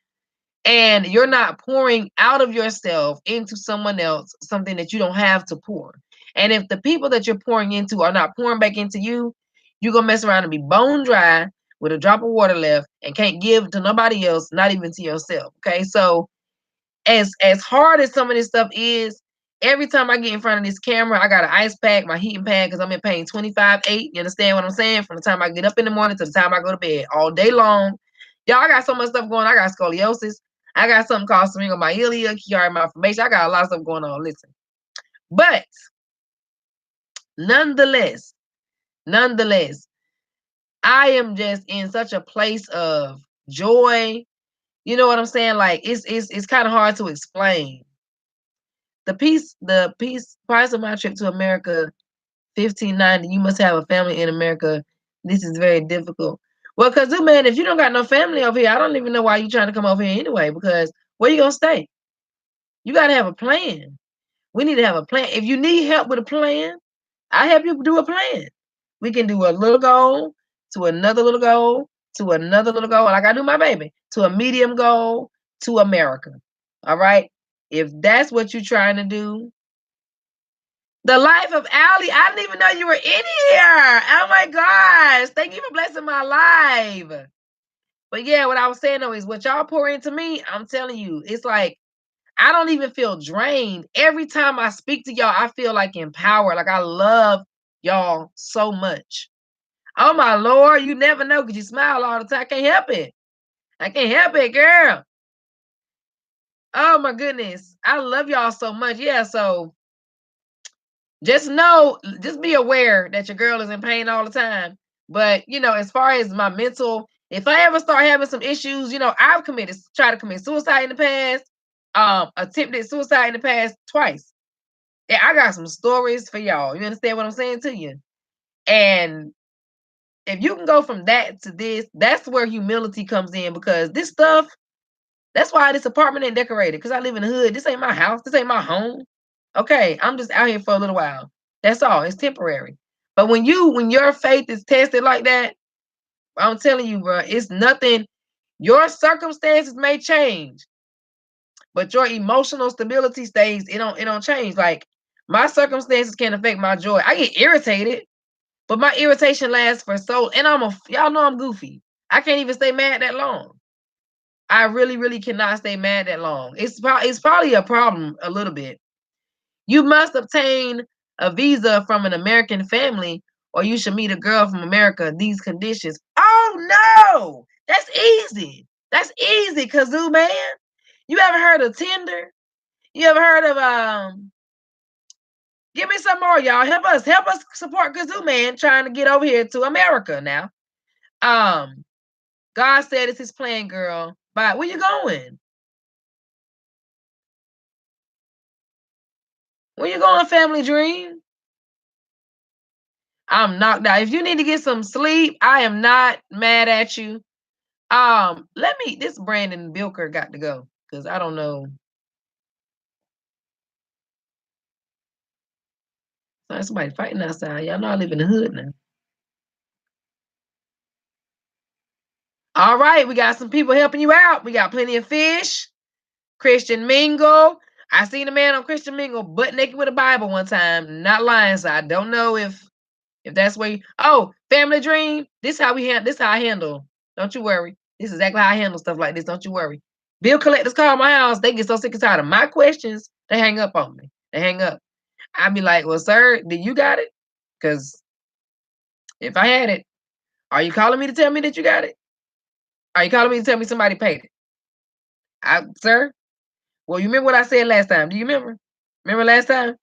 And you're not pouring out of yourself into someone else something that you don't have to pour. And if the people that you're pouring into are not pouring back into you, you're going to mess around and be bone dry with a drop of water left and can't give to nobody else, not even to yourself, okay? So as hard as some of this stuff is, every time I get in front of this camera, I got an ice pack, my heating pad, because I'm in pain 25/8. You understand what I'm saying? From the time I get up in the morning to the time I go to bed, all day long. Y'all, I got so much stuff going on. I got scoliosis. I got something called syringomyelia, Chiari malformation. I got a lot of stuff going on. Listen. But nonetheless, nonetheless, I am just in such a place of joy. You know what I'm saying? Like it's kind of hard to explain. The price of my trip to America, 1590. You must have a family in America. This is very difficult. Well, cause man, if you don't got no family over here, I don't even know why you trying to come over here anyway. Because where you gonna stay? You gotta have a plan. We need to have a plan. If you need help with a plan, I help you do a plan. We can do a little goal to another little goal to another little goal. Like I do my baby to a medium goal to America. All right. If that's what you're trying to do, the life of Allie. I didn't even know you were in here. Oh my gosh. Thank you for blessing my life. But yeah, what I was saying though is what y'all pour into me, I'm telling you, it's like I don't even feel drained. Every time I speak to y'all, I feel like empowered. Like I love y'all so much. Oh my Lord, you never know because you smile all the time. I can't help it. I can't help it, girl. Oh my goodness. I love y'all so much. Yeah, so just know, just be aware that your girl is in pain all the time. But you know, as far as my mental, if I ever start having some issues, you know, I've tried to commit suicide in the past, attempted suicide in the past twice. Yeah, I got some stories for y'all. You understand what I'm saying to you? And if you can go from that to this, that's where humility comes in because this stuff, that's why this apartment ain't decorated because I live in the hood. This ain't my house. This ain't my home. Okay, I'm just out here for a little while. That's all. It's temporary. But when your faith is tested like that, I'm telling you, bro, it's nothing. Your circumstances may change, but your emotional stability stays. It don't change. Like my circumstances can affect my joy. I get irritated, but my irritation lasts for so. And y'all know I'm goofy. I can't even stay mad that long. I really, really cannot stay mad that long. It's probably a problem a little bit. You must obtain a visa from an American family, or you should meet a girl from America. These conditions. Oh no, that's easy. That's easy, Kazoo man. You ever heard of Tinder? You ever heard of Give me some more, y'all. Help us support Kazoo man trying to get over here to America now. Um, God said it's his plan, girl. But where you going? Where you going, family dream? I'm knocked out. If you need to get some sleep, I am not mad at you. This Brandon Bilker got to go because I don't know. Somebody fighting outside. Y'all know I live in the hood now. All right, we got some people helping you out. We got plenty of fish. Christian Mingle. I seen a man on Christian Mingle butt naked with a Bible one time. Not lying, so I don't know if that's where Family Dream. This how I handle. Don't you worry. This is exactly how I handle stuff like this. Don't you worry. Bill collectors call my house. They get so sick and tired of my questions, they hang up on me. They hang up. I be like, well, sir, do you got it? Because if I had it, are you calling me to tell me that you got it? Are you calling me to tell me somebody paid it? Sir, well, you remember what I said last time? Do you remember? Remember last time?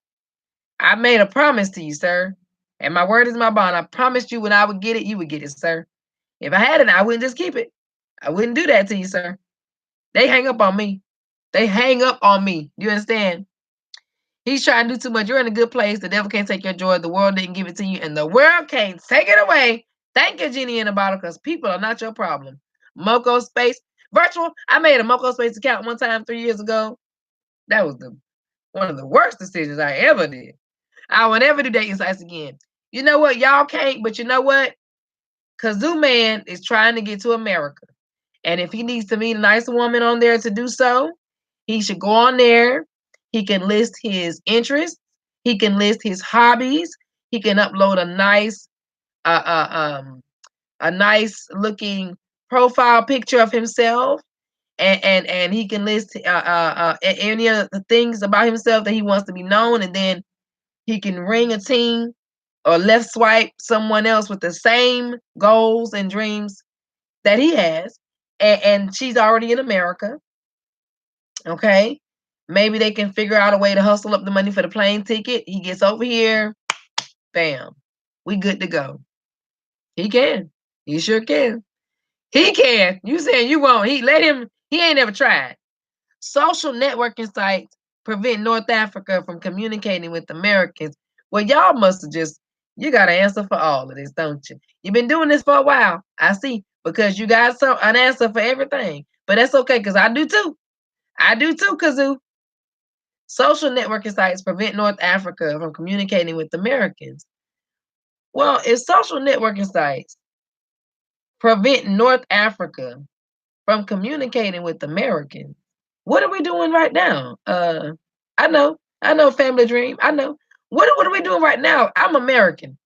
I made a promise to you, sir. And my word is my bond. I promised you when I would get it, you would get it, sir. If I had it, I wouldn't just keep it. I wouldn't do that to you, sir. They hang up on me. They hang up on me. You understand? He's trying to do too much. You're in a good place. The devil can't take your joy. The world didn't give it to you, and the world can't take it away. Thank you, Genie in a bottle, because people are not your problem. Moco Space. Virtual. I made a Moco Space account one time 3 years ago. That was one of the worst decisions I ever did. I will never do dating sites again. You know what? Y'all can't, but you know what? Kazoo Man is trying to get to America. And if he needs to meet a nice woman on there to do so, he should go on there. He can list his interests. He can list his hobbies. He can upload a nice looking profile picture of himself, and he can list any of the things about himself that he wants to be known, and then he can ring a ting or left swipe someone else with the same goals and dreams that he has, and she's already in America. Okay, maybe they can figure out a way to hustle up the money for the plane ticket. He gets over here, bam, we good to go. He can. He sure can. He can. You saying you won't? He let him. He ain't never tried. Social networking sites prevent North Africa from communicating with Americans. Well, y'all must have just, you got an answer for all of this, don't you? You've been doing this for a while. I see, because you got an answer for everything. But that's okay, because I do too. I do too, Kazoo. Social networking sites prevent North Africa from communicating with Americans. Well, if social networking sites prevent North Africa from communicating with Americans, what are we doing right now? I know, family dream. I know. What are we doing right now? I'm American.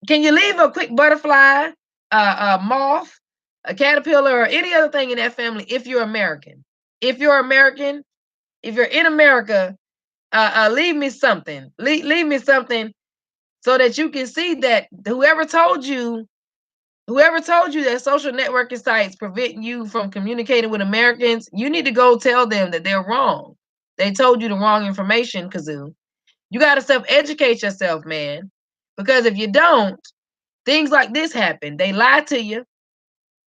Can you leave a quick butterfly, a moth, a caterpillar, or any other thing in that family if you're American? If you're American, if you're in America, leave me something. Leave me something so that you can see that whoever told you that social networking sites prevent you from communicating with Americans, you need to go tell them that they're wrong. They told you the wrong information, Kazoo. You got to self-educate yourself, man. Because if you don't, things like this happen. They lie to you.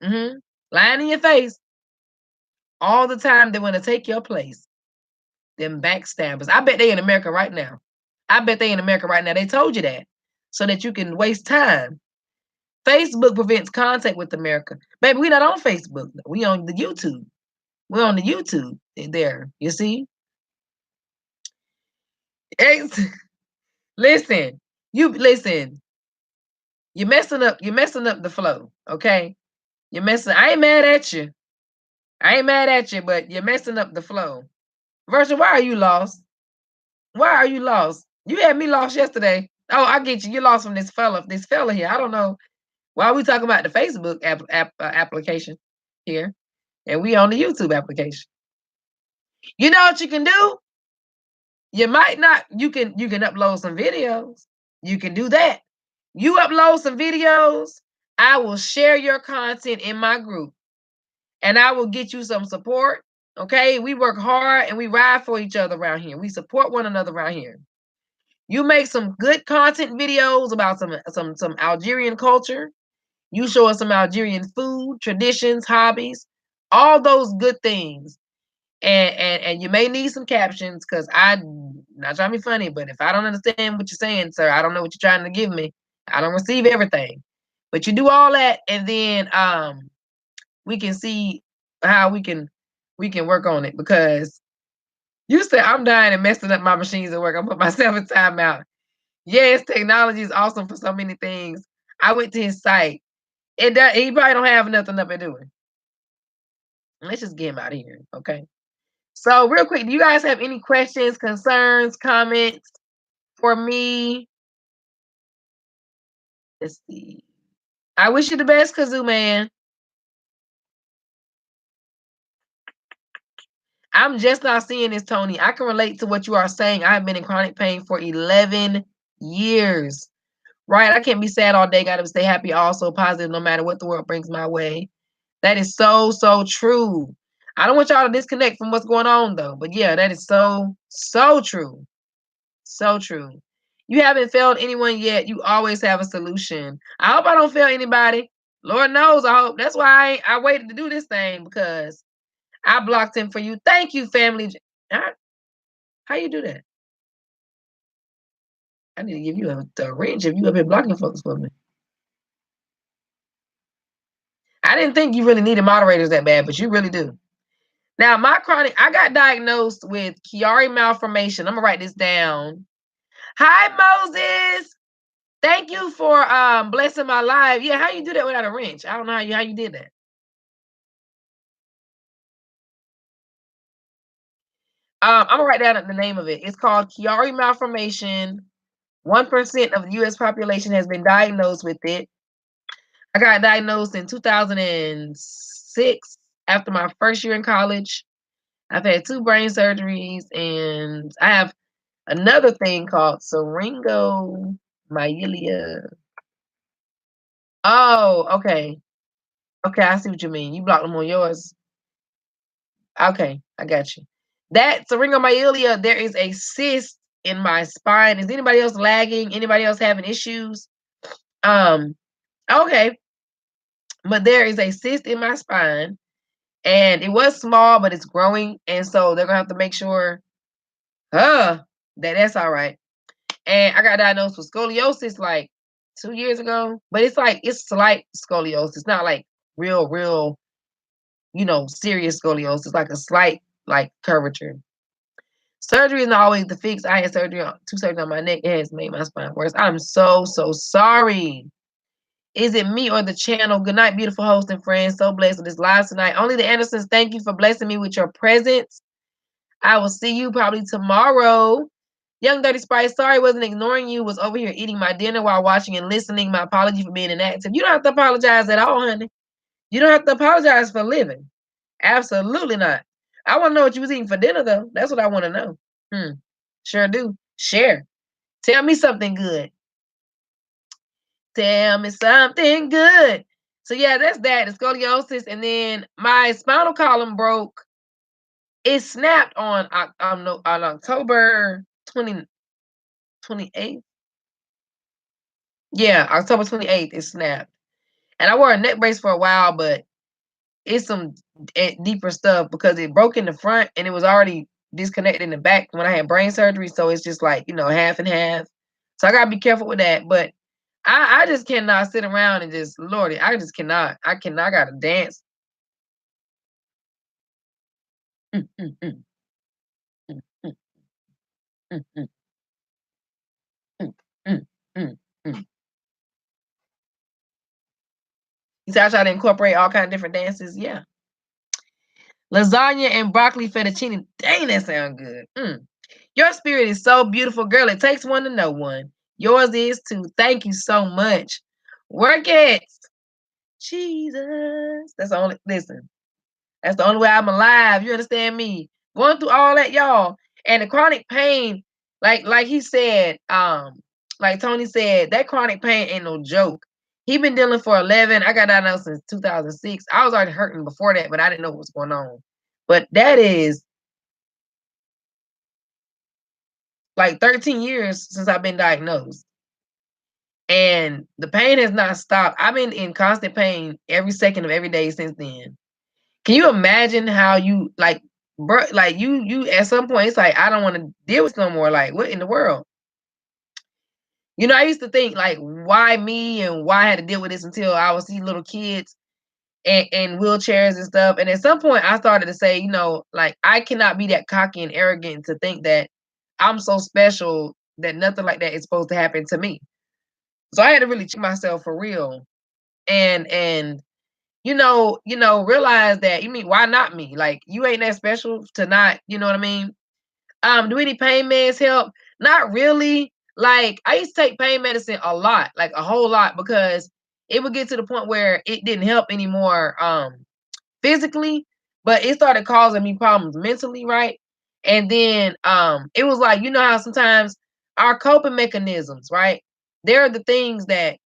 Lying in your face. All the time they want to take your place. Them backstabbers. I bet they in America right now. They told you that so that you can waste time. Facebook prevents contact with America. Baby, we're not on Facebook. We on the YouTube. We're on the YouTube there. You see? Listen, listen. You're messing up the flow, okay? I ain't mad at you. But you're messing up the flow. Virgil, why are you lost? Why are you lost? You had me lost yesterday. Oh, I get you. You're lost from this fella here. I don't know. Why are we talking about the Facebook application here? And we on the YouTube application. You know what you can do? You might not, you can upload some videos. You can do that. You upload some videos, I will share your content in my group and I will get you some support. Okay? We work hard and we ride for each other around here. We support one another around here. You make some good content videos about some Algerian culture. You show us some Algerian food, traditions, hobbies, all those good things. And you may need some captions because I'm not trying to be funny, but if I don't understand what you're saying, sir, I don't know what you're trying to give me. I don't receive everything. But you do all that, and then we can see how we can work on it, because you said I'm dying and messing up my machines at work. I'm put myself in timeout. Yes, technology is awesome for so many things. I went to his site. He probably don't have nothing up and doing. Let's just get him out of here, okay? So real quick, do you guys have any questions, concerns, comments for me? Let's see. I wish you the best, Kazoo Man. I'm just not seeing this, Tony. I can relate to what you are saying. I have been in chronic pain for 11 years. Right? I can't be sad all day. Got to stay happy, also positive, no matter what the world brings my way. That is so, so true. I don't want y'all to disconnect from what's going on, though. But yeah, that is so, so true. So true. You haven't failed anyone yet. You always have a solution. I hope I don't fail anybody. Lord knows, I hope. That's why I waited to do this thing, because I blocked him for you. Thank you, family. How you do that? I need to give you a wrench if you have been blocking folks for me. I didn't think you really needed moderators that bad, but you really do. Now, I got diagnosed with Chiari malformation. I'm gonna write this down. Hi, Moses. Thank you for blessing my life. Yeah, how you do that without a wrench? I don't know how you did that. I'm gonna write down the name of it. It's called Chiari malformation. 1% of the U.S. population has been diagnosed with it. I got diagnosed in 2006 after my first year in college. I've had 2 brain surgeries, and I have another thing called syringomyelia. Oh, okay. Okay, I see what you mean. You blocked them on yours. Okay, I got you. That syringomyelia, there is a cyst in my spine. Is anybody else lagging? Anybody else having issues? Um, okay. But there is a cyst in my spine, and it was small, but it's growing. And so they're gonna have to make sure that's all right. And I got diagnosed with scoliosis like 2 years ago, but it's slight scoliosis, not like real, serious scoliosis, like a slight like curvature. Surgery is not always the fix. I had 2 surgeries on my neck. It has made my spine worse. I'm so, so sorry. Is it me or the channel? Good night, beautiful host and friends. So blessed with this live tonight. Only the Andersons, thank you for blessing me with your presence. I will see you probably tomorrow. Young Dirty Spice, sorry I wasn't ignoring you. Was over here eating my dinner while watching and listening. My apology for being inactive. You don't have to apologize at all, honey. You don't have to apologize for living. Absolutely not. I want to know what you was eating for dinner, though. That's what I want to know. Sure do. Share. Tell me something good. Tell me something good. So yeah, that's that. It's scoliosis, and then my spinal column broke. It snapped on October 28th. Yeah, October 28th, it snapped. And I wore a neck brace for a while, but it's some deeper stuff because it broke in the front and it was already disconnected in the back when I had brain surgery. So it's just like, half and half. So I gotta be careful with that. But I just cannot sit around and just, Lordy, I just cannot. I gotta dance. Mm, mm, mm, mm, mm, mm, mm, mm, mm, mm, mm. You said I try to incorporate all kind of different dances. Yeah. Lasagna and broccoli fettuccine. Dang, that sound good. Your spirit is so beautiful, girl. It takes one to know one. Yours is too. Thank you so much. Work it. Jesus. That's the only listen. That's the only way I'm alive. You understand me? Going through all that, y'all. And the chronic pain, like he said, like Tony said, that chronic pain ain't no joke. He been dealing for 11. I got diagnosed since 2006. I was already hurting before that, but I didn't know what was going on. But that is like 13 years since I've been diagnosed. And the pain has not stopped. I've been in constant pain every second of every day since then. Can you imagine how you bro, like you at some point it's like I don't want to deal with no more. Like, what in the world? I used to think like, why me and why I had to deal with this until I would see little kids and wheelchairs and stuff. And at some point I started to say, like I cannot be that cocky and arrogant to think that I'm so special that nothing like that is supposed to happen to me. So I had to really check myself for real. And realize that you mean why not me? Like you ain't that special to not, you know what I mean? Do any pain meds help? Not really. Like I used to take pain medicine a lot, like a whole lot, because it would get to the point where it didn't help anymore physically, but it started causing me problems mentally, right? And then it was like, you know how sometimes our coping mechanisms, right? They're the things that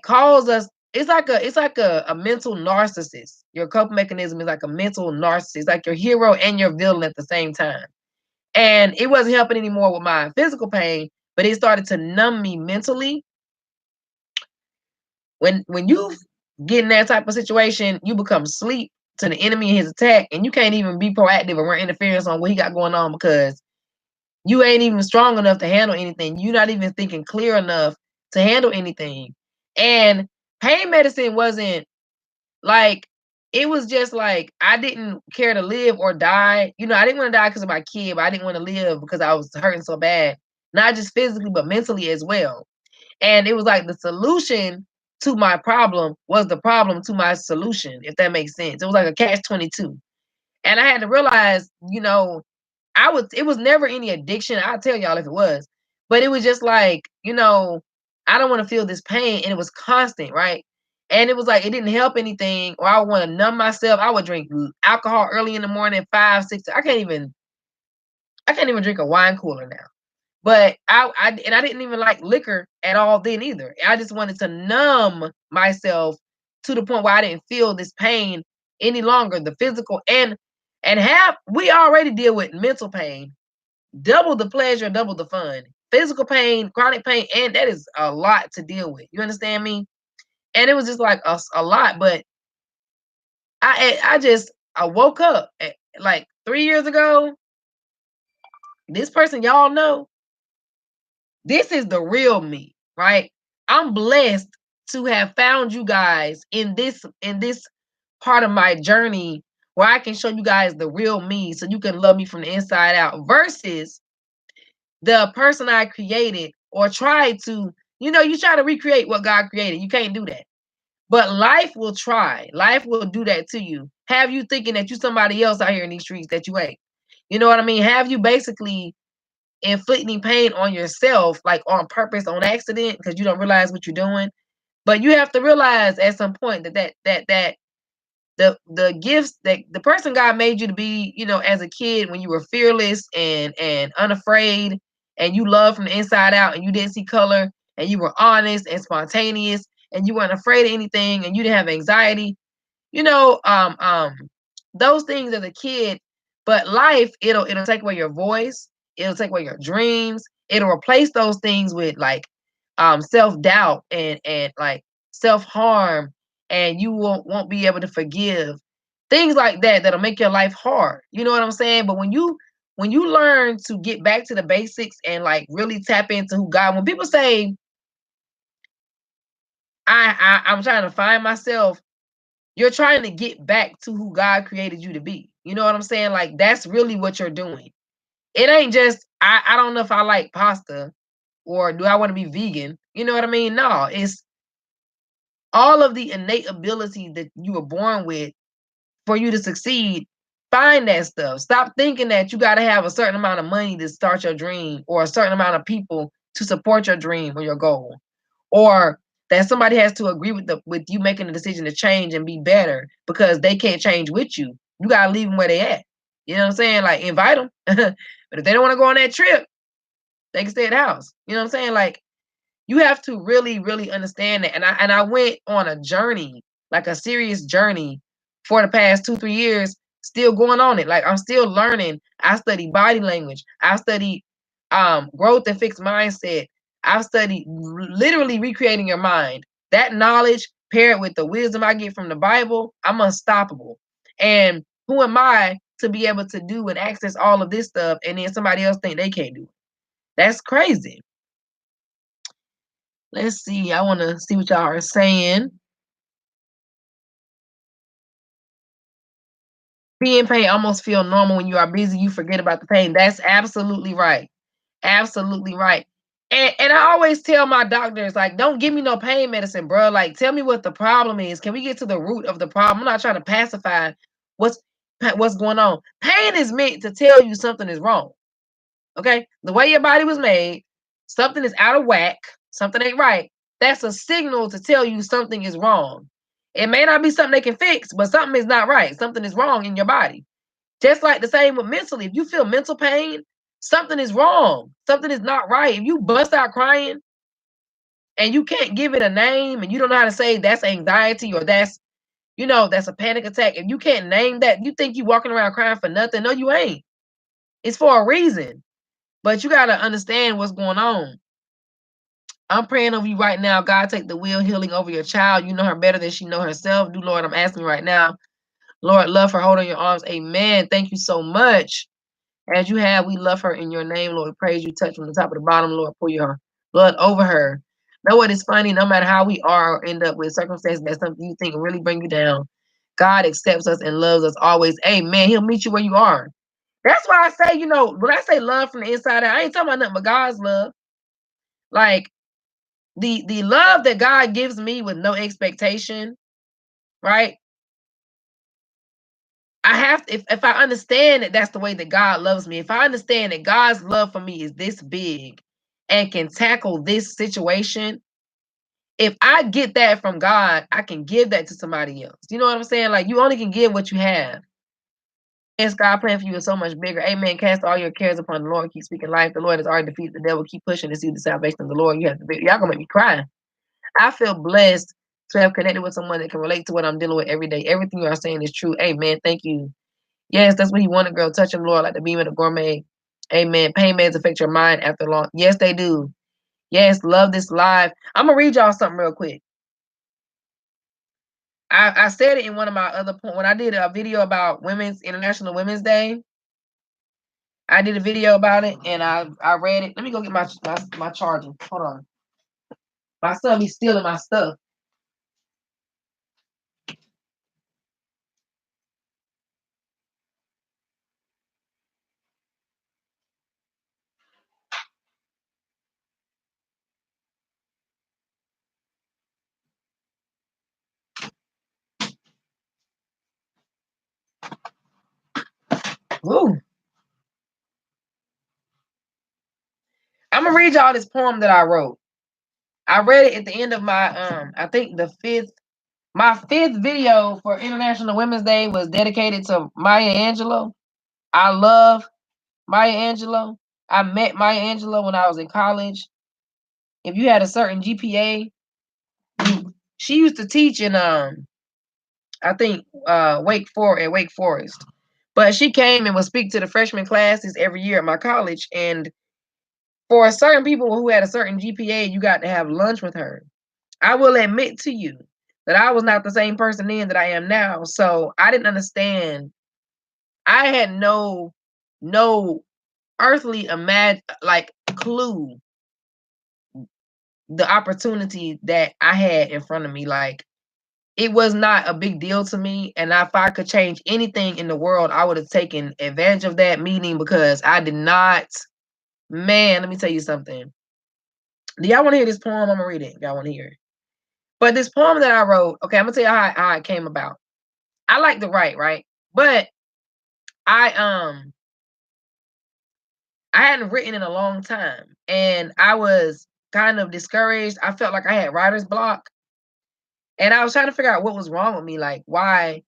cause us. It's like a mental narcissist. Your coping mechanism is like a mental narcissist, like your hero and your villain at the same time. And it wasn't helping anymore with my physical pain, but it started to numb me mentally. When you get in that type of situation, you become sleep to the enemy and his attack, and you can't even be proactive or run interference on what he got going on because you ain't even strong enough to handle anything. You're not even thinking clear enough to handle anything. And pain medicine wasn't like, it was just like I didn't care to live or die. You know, I didn't want to die because of my kid, but I didn't want to live because I was hurting so bad, not just physically but mentally as well. And it was like the solution to my problem was the problem to my solution, if that makes sense. It was like a catch 22. And I had to realize, you know, it was never any addiction. I'll tell y'all if it was. But it was just like, you know, I don't want to feel this pain. And it was constant, right? And it was like it didn't help anything, or I would want to numb myself. I would drink alcohol early in the morning, 5, 6. I can't even drink a wine cooler now. But I didn't even like liquor at all then either. I just wanted to numb myself to the point where I didn't feel this pain any longer, the physical and have we already deal with mental pain, double the pleasure, double the fun. Physical pain, chronic pain, and that is a lot to deal with. You understand me? And it was just like a lot, but I woke up like 3 years ago. This person y'all know, this is the real me, right? I'm blessed to have found you guys in this part of my journey where I can show you guys the real me so you can love me from the inside out versus the person I created or tried to, you try to recreate what God created. You can't do that. But life will try. Life will do that to you. Have you thinking that you somebody else out here in these streets that you ain't. You know what I mean? Have you basically inflicting pain on yourself, like on purpose, on accident, because you don't realize what you're doing. But you have to realize at some point that the gifts that the person God made you to be, as a kid when you were fearless and unafraid, and you loved from the inside out, and you didn't see color, and you were honest and spontaneous, and you weren't afraid of anything, and you didn't have anxiety, you know, um, um, those things as a kid. But life, it'll take away your voice, it'll take away your dreams, it'll replace those things with like self-doubt and like self-harm, and you won't be able to forgive. Things like that that'll make your life hard. You know what I'm saying? But when you learn to get back to the basics and like really tap into who God, when people say I'm trying to find myself, you're trying to get back to who God created you to be. You know what I'm saying? Like that's really what you're doing. It ain't just I don't know if I like pasta or do I want to be vegan. You know what I mean? No, it's all of the innate abilities that you were born with for you to succeed. Find that stuff. Stop thinking that you got to have a certain amount of money to start your dream or a certain amount of people to support your dream or your goal, or that somebody has to agree with you making the decision to change and be better because they can't change with you. You gotta leave them where they at. You know what I'm saying? Like invite them, but if they don't want to go on that trip, they can stay at the house. You know what I'm saying? Like you have to really, really understand that. And I went on a journey, like a serious journey, for the past 2, 3 years, still going on it. Like I'm still learning. I study body language. I study growth and fixed mindset. I've studied literally recreating your mind. That knowledge paired with the wisdom I get from the Bible, I'm unstoppable. And who am I to be able to do and access all of this stuff and then somebody else think they can't do it? That's crazy. Let's see. I want to see what y'all are saying. Being pain almost feel normal when you are busy. You forget about the pain. That's absolutely right. Absolutely right. And I always tell my doctors, like, don't give me no pain medicine, bro. Like, tell me what the problem is. Can we get to the root of the problem? I'm not trying to pacify what's what's going on. Pain is meant to tell you something is wrong. Okay, the way your body was made, something is out of whack. Something ain't right. That's a signal to tell you something is wrong. It may not be something they can fix, but something is not right. Something is wrong in your body. Just like the same with mentally. If you feel mental pain, something is wrong. Something is not right. If you bust out crying and you can't give it a name and you don't know how to say that's anxiety or that's, that's a panic attack. If you can't name that, you think you walking around crying for nothing. No, you ain't. It's for a reason. But you got to understand what's going on. I'm praying over you right now. God, take the will, healing over your child. You know her better than she know herself. Do, Lord, I'm asking you right now. Lord, love her. Hold on your arms. Amen. Thank you so much. As you have, we love her in your name, Lord. We praise you. Touch from the top of the bottom, Lord. Pour your blood over her. Know what is funny? No matter how we are or end up with circumstances that's something you think will really bring you down, God accepts us and loves us always. Amen. He'll meet you where you are. That's why I say, when I say love from the inside out, I ain't talking about nothing but God's love. Like the love that God gives me with no expectation, right? I have to, if I understand that that's the way that God loves me, if I understand that God's love for me is this big and can tackle this situation, if I get that from God, I can give that to somebody else. You know what I'm saying? Like, you only can give what you have. Yes, God plan for you is so much bigger. Amen. Cast all your cares upon the Lord. Keep speaking life. The Lord has already defeated the devil. Keep pushing to see the salvation of the Lord. You have to be, y'all gonna make me cry. I feel blessed to have connected with someone that can relate to what I'm dealing with every day. Everything you are saying is true. Amen. Thank you. Yes, that's what he wanted, girl. Touch him, Lord, like the beam of the gourmet. Amen. Pain meds affect your mind after long. Yes, they do. Yes, love this live. I'm gonna read y'all something real quick. I said it in one of my other points when I did a video about International Women's Day. I did a video about it and I read it. Let me go get my charger. Hold on. My son be stealing my stuff. Woo. I'm gonna read y'all this poem that I wrote. I read it at the end of my I think my fifth video for International Women's Day was dedicated to Maya Angelou. I love Maya Angelou. I met Maya Angelou when I was in college. If you had a certain GPA, she used to teach in I think Wake Forest. But she came and would speak to the freshman classes every year at my college. And for certain people who had a certain GPA, you got to have lunch with her. I will admit to you that I was not the same person then that I am now. So I didn't understand. I had no earthly clue the opportunity that I had in front of me. Like, it was not a big deal to me. And if I could change anything in the world, I would have taken advantage of that meeting because I did not. Man, let me tell you something. Do y'all want to hear this poem? I'm gonna read it. Y'all want to hear it? But this poem that I wrote, okay, I'm gonna tell you how it came about. I like to write, right? But I hadn't written in a long time, and I was kind of discouraged. I felt like I had writer's block, and I was trying to figure out what was wrong with me, like why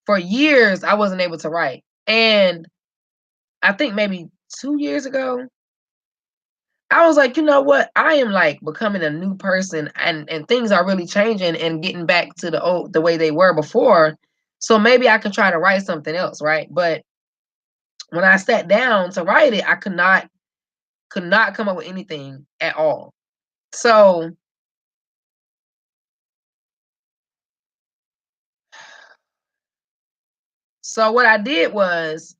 for years I wasn't able to write. And I think maybe 2 years ago, I was like, you know what? I am like becoming a new person and things are really changing and getting back to the way they were before. So maybe I can try to write something else, right? But when I sat down to write it, I could not come up with anything at all. So what I did was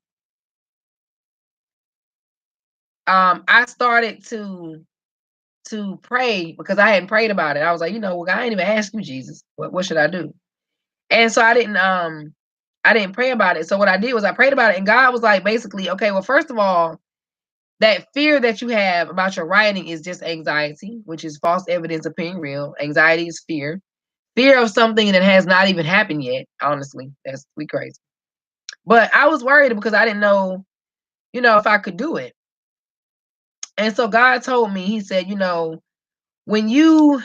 I started to pray because I hadn't prayed about it. I was like, well, I ain't even asked you, Jesus. What should I do? And so I didn't pray about it. So what I did was I prayed about it, and God was like, basically, okay, well, first of all, that fear that you have about your writing is just anxiety, which is false evidence appearing real. Anxiety is fear. Fear of something that has not even happened yet. Honestly, that's we crazy. But I was worried because I didn't know, if I could do it. And so God told me, he said, when you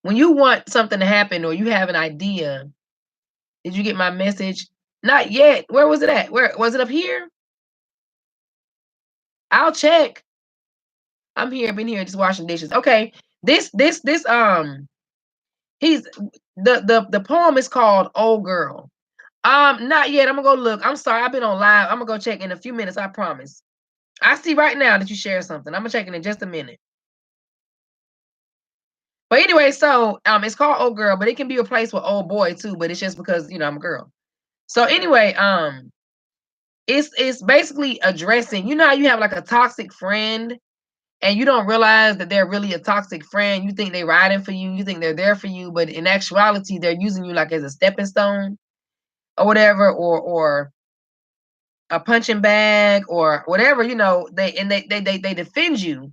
when you want something to happen or you have an idea, did you get my message? Not yet. Where was it at? Where was it up here? I'll check. I'm here, been here just washing dishes. Okay. This he's the poem is called Old Girl. Not yet. I'm gonna go look. I'm sorry, I've been on live. I'm gonna go check in a few minutes, I promise. I see right now that you shared something. I'm gonna check in just a minute. But anyway, so it's called Old Girl, but it can be replaced with Old Boy too, but it's just because I'm a girl. So anyway, it's basically addressing, how you have like a toxic friend and you don't realize that they're really a toxic friend. You think they're riding for you, you think they're there for you, but in actuality, they're using you like as a stepping stone or whatever, or a punching bag or whatever, they defend you,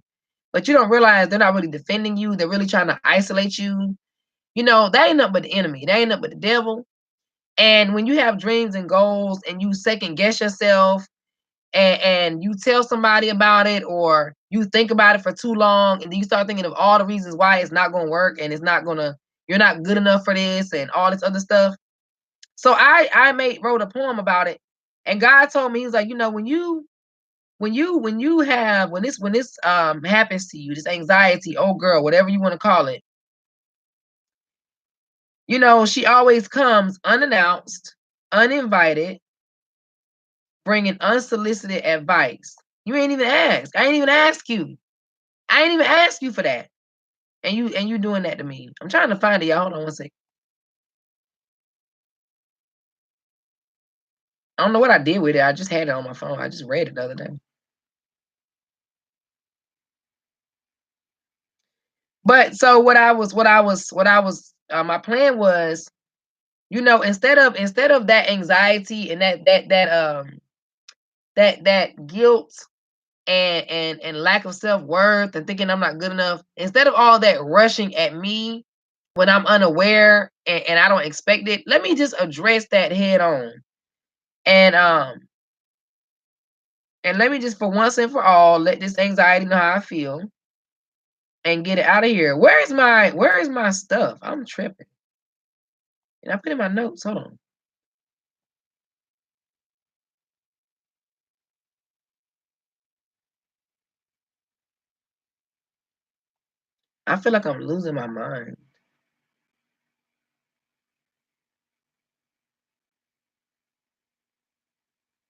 but you don't realize they're not really defending you. They're really trying to isolate you. That ain't nothing but the enemy. That ain't nothing but the devil. And when you have dreams and goals and you second guess yourself and you tell somebody about it or you think about it for too long and then you start thinking of all the reasons why it's not going to work and you're not good enough for this and all this other stuff. So I wrote a poem about it, and God told me, He's like, when this happens to you, this anxiety, old girl, whatever you want to call it, she always comes unannounced, uninvited, bringing unsolicited advice. You ain't even asked. I ain't even ask you. I ain't even ask you for that. And you doing that to me. I'm trying to find it, y'all. Hold on one second. I don't know what I did with it. I just had it on my phone. I just read it the other day. But so my plan was, instead of that anxiety and that guilt and lack of self-worth and thinking I'm not good enough, instead of all that rushing at me when I'm unaware and I don't expect it, let me just address that head on. And let me just for once and for all let this anxiety know how I feel and get it out of here. Where is my stuff? I'm tripping. And I put in my notes. Hold on. I feel like I'm losing my mind.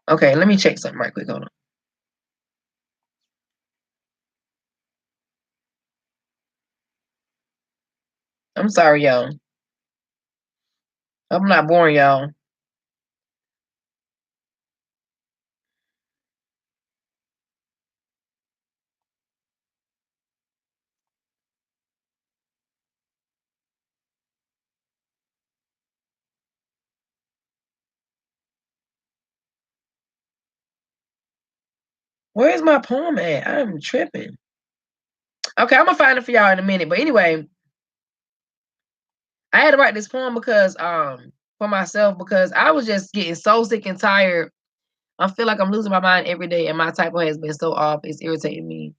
Okay, let me check something right quick. Hold on. I'm sorry, y'all. I'm not boring, y'all. Where's my poem at? I'm tripping. Okay, I'm gonna find it for y'all in a minute. But anyway, I had to write this poem because for myself because I was just getting so sick and tired. I feel like I'm losing my mind every day, and my typo has been so off. It's irritating me.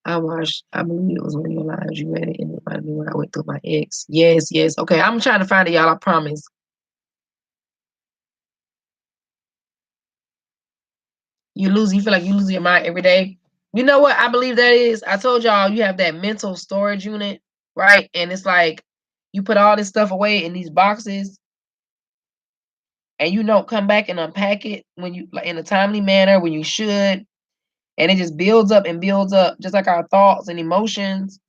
I believe it was one of your lives. You read it and it reminded me when I went through my ex. Yes, yes. Okay, I'm trying to find it, y'all. I promise. You feel like you losing your mind every day. You know what I believe that is? I told y'all you have that mental storage unit, right? And it's like you put all this stuff away in these boxes and you don't come back and unpack it when you like in a timely manner when you should. And it just builds up and builds up, just like our thoughts and emotions.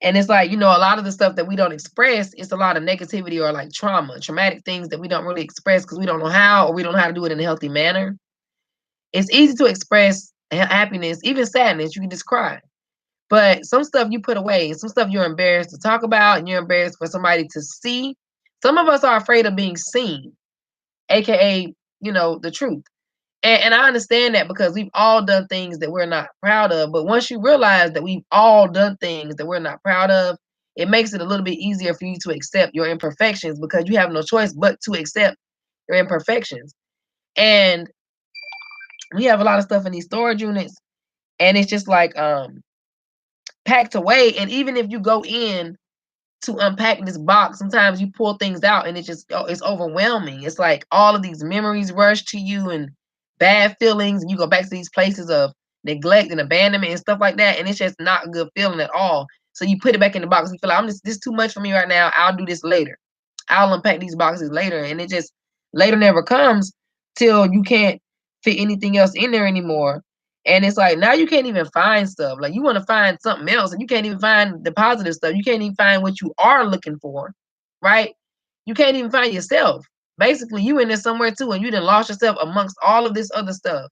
And it's like, a lot of the stuff that we don't express, it's a lot of negativity or like traumatic things that we don't really express because we don't know how or we don't know how to do it in a healthy manner. It's easy to express happiness, even sadness. You can just cry. But some stuff you put away, some stuff you're embarrassed to talk about, and you're embarrassed for somebody to see. Some of us are afraid of being seen, aka, the truth. And I understand that because we've all done things that we're not proud of. But once you realize that we've all done things that we're not proud of, it makes it a little bit easier for you to accept your imperfections because you have no choice but to accept your imperfections. And we have a lot of stuff in these storage units, and it's just like packed away. And even if you go in to unpack this box, sometimes you pull things out and it's overwhelming. It's like all of these memories rush to you and bad feelings, and you go back to these places of neglect and abandonment and stuff like that, and it's just not a good feeling at all. So you put it back in the box. You feel like, this too much for me right now. I'll do this later. I'll unpack these boxes later, and it just later never comes till you can't fit anything else in there anymore. And it's like now you can't even find stuff. Like you want to find something else, and you can't even find the positive stuff. You can't even find what you are looking for, right? You can't even find yourself. Basically, you in there somewhere too, and you done lost yourself amongst all of this other stuff.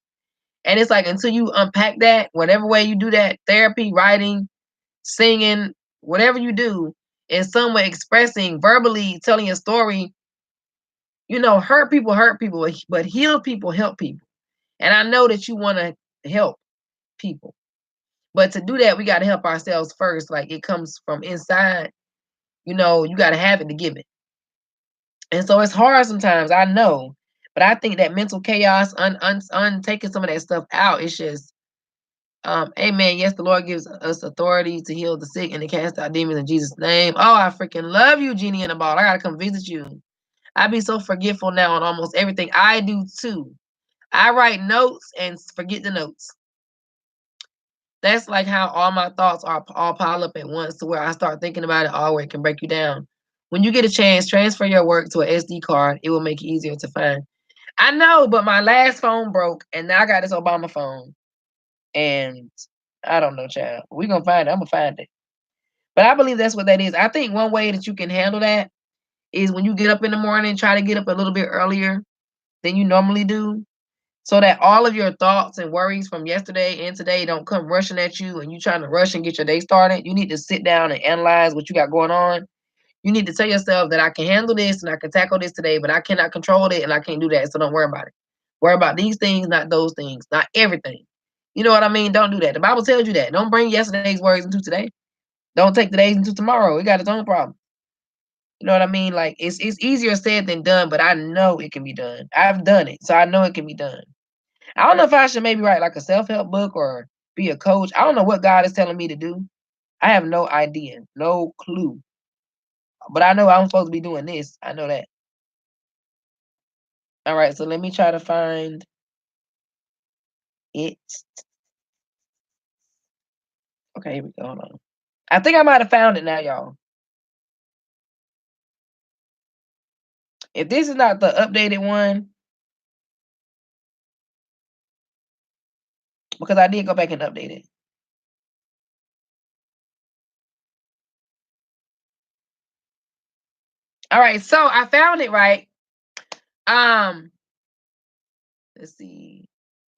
And it's like until you unpack that, whatever way you do that, therapy, writing, singing, whatever you do, in some way expressing, verbally telling your story, hurt people, but heal people, help people. And I know that you want to help people. But to do that, we got to help ourselves first. Like it comes from inside. You got to have it to give it. And so it's hard sometimes, I know. But I think that mental chaos, taking some of that stuff out, it's just, amen. Yes, the Lord gives us authority to heal the sick and to cast out demons in Jesus' name. Oh, I freaking love you, Genie in a ball. I got to come visit you. I be so forgetful now on almost everything. I do too. I write notes and forget the notes. That's like how all my thoughts are all pile up at once to where I start thinking about it all where it can break you down. When you get a chance, transfer your work to an SD card. It will make it easier to find. I know, but my last phone broke, and now I got this Obama phone. And I don't know, child. We're going to find it. I'm going to find it. But I believe that's what that is. I think one way that you can handle that is when you get up in the morning, try to get up a little bit earlier than you normally do, so that all of your thoughts and worries from yesterday and today don't come rushing at you and you trying to rush and get your day started. You need to sit down and analyze what you got going on. You need to tell yourself that I can handle this and I can tackle this today, but I cannot control it and I can't do that. So don't worry about it. Worry about these things, not those things, not everything. You know what I mean? Don't do that. The Bible tells you that. Don't bring yesterday's worries into today. Don't take today's into tomorrow. It got its own problem. You know what I mean? Like it's easier said than done, but I know it can be done. I've done it, so I know it can be done. I don't know if I should maybe write like a self-help book or be a coach. I don't know what God is telling me to do. I have no idea, no clue. But I know I'm supposed to be doing this. I know that. All right, so let me try to find it. Okay, here we go. Hold on. I think I might have found it now, y'all. If this is not the updated one, because I did go back and update it. All right, so I found it, right? Let's see.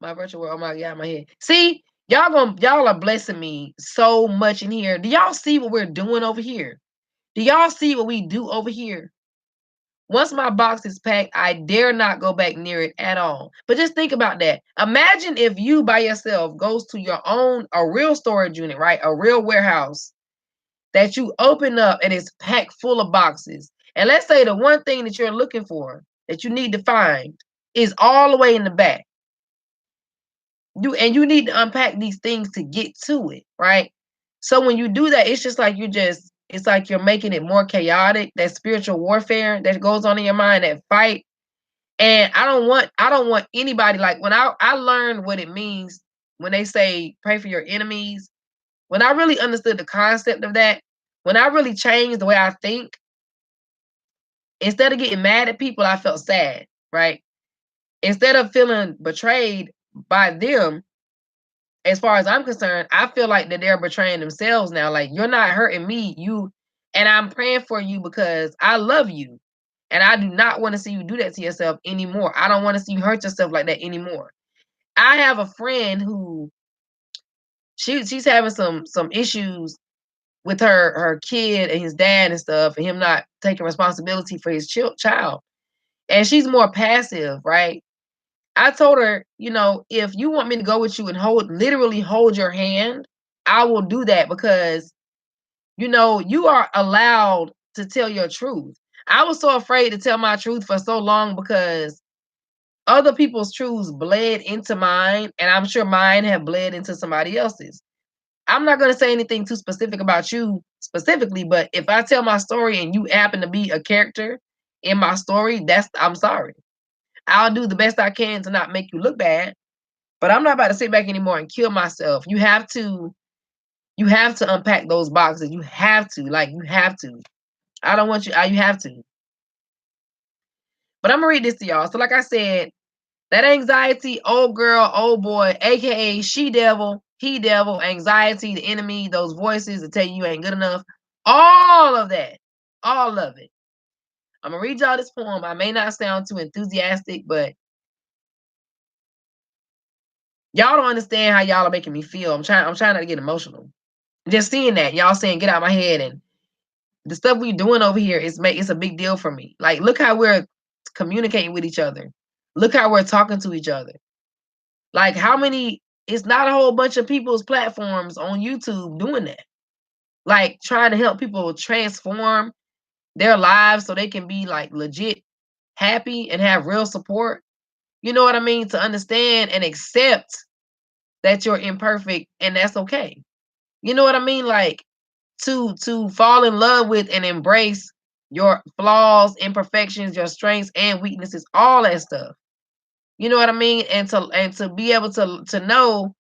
My virtual world. Oh my God, my head. See, y'all are blessing me so much in here. Do y'all see what we're doing over here? Do y'all see what we do over here? Once my box is packed, I dare not go back near it at all. But just think about that. Imagine if you by yourself goes to a real storage unit, right? A real warehouse that you open up and it's packed full of boxes. And let's say the one thing that you're looking for that you need to find is all the way in the back. You need to unpack these things to get to it, right? So when you do that, it's just like it's like you're making it more chaotic, that spiritual warfare that goes on in your mind, that fight. And I don't want anybody, like when I learned what it means when they say pray for your enemies, when I really understood the concept of that, when I really changed the way I think, instead of getting mad at people, I felt sad, right? Instead of feeling betrayed by them, as far as I'm concerned, I feel like that they're betraying themselves now. Like, you're not hurting me, and I'm praying for you because I love you. And I do not want to see you do that to yourself anymore. I don't want to see you hurt yourself like that anymore. I have a friend who she's having some issues with her kid and his dad and stuff, and him not taking responsibility for his child. And she's more passive, right? I told her, if you want me to go with you and literally hold your hand, I will do that because, you are allowed to tell your truth. I was so afraid to tell my truth for so long because other people's truths bled into mine, and I'm sure mine have bled into somebody else's. I'm not going to say anything too specific about you specifically, but if I tell my story and you happen to be a character in my story, I'm sorry. I'll do the best I can to not make you look bad, but I'm not about to sit back anymore and kill myself. You have to unpack those boxes. You have to, you have to. I don't want you, you have to. But I'm gonna read this to y'all. So like I said, that anxiety, old girl, old boy, aka she devil, he devil, anxiety, the enemy, those voices that tell you ain't good enough, all of that, all of it. I'm gonna read y'all this poem. I may not sound too enthusiastic, but y'all don't understand how y'all are making me feel. I'm trying not to get emotional. Just seeing that, y'all saying get out my head, and the stuff we doing over here it's a big deal for me. Like, look how we're communicating with each other. Look how we're talking to each other. Like, how many, it's not a whole bunch of people's platforms on YouTube doing that. Like, trying to help people transform their lives so they can be like legit happy and have real support. You know what I mean? To understand and accept that you're imperfect and that's okay. You know what I mean? Like, to fall in love with and embrace your flaws, imperfections, your strengths and weaknesses, all that stuff. You know what I mean? And to be able to know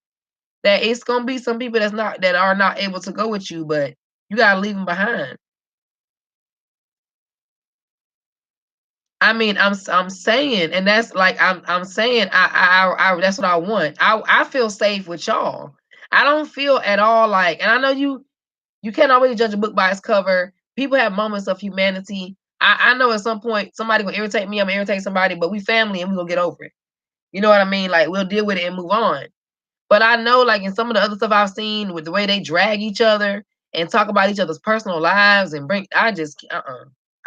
that it's gonna be some people that are not able to go with you, but you gotta leave them behind. I mean, I'm saying, and that's like I'm saying, I that's what I want. I feel safe with y'all. I don't feel at all like, and I know you can't always judge a book by its cover. People have moments of humanity. I know at some point somebody will irritate me. I'm gonna irritate somebody, but we family and we gonna get over it. You know what I mean? Like, we'll deal with it and move on. But I know, like, in some of the other stuff I've seen with the way they drag each other and talk about each other's personal lives and I just, I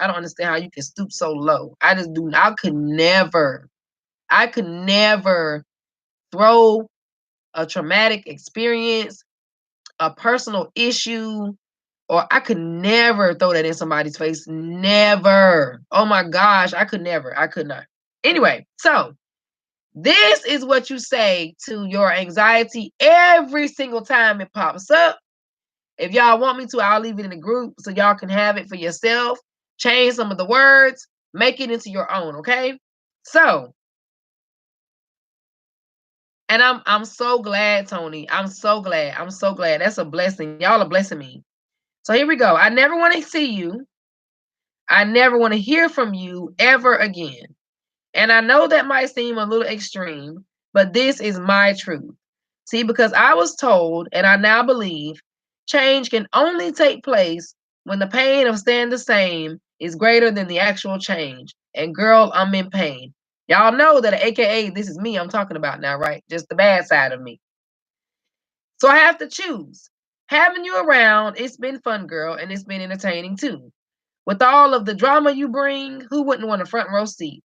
don't understand how you can stoop so low. I just do. I could never throw a traumatic experience, a personal issue, or I could never throw that in somebody's face. Never. Oh my gosh, I could never. I could not. Anyway, so this is what you say to your anxiety every single time it pops up. If y'all want me to, I'll leave it in the group so y'all can have it for yourself. Change some of the words, make it into your own, okay? So, and I'm so glad, Tony. I'm so glad. I'm so glad. That's a blessing. Y'all are blessing me. So here we go. I never want to see you. I never want to hear from you ever again. And I know that might seem a little extreme, but this is my truth. See, because I was told, and I now believe, change can only take place when the pain of staying the same is greater than the actual change. And girl, I'm in pain. Y'all know that, AKA, this is me I'm talking about now, right? Just the bad side of me. So I have to choose. Having you around, it's been fun, girl, and it's been entertaining too. With all of the drama you bring, who wouldn't want a front row seat?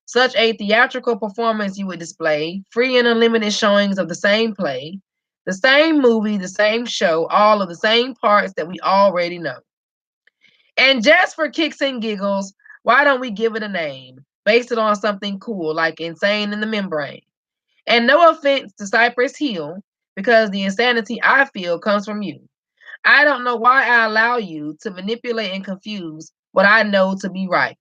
Such a theatrical performance you would display, free and unlimited showings of the same play, the same movie, the same show, all of the same parts that we already know. And just for kicks and giggles, why don't we give it a name? Base it on something cool like Insane in the Membrane. And no offense to Cypress Hill, because the insanity I feel comes from you. I don't know why I allow you to manipulate and confuse what I know to be right.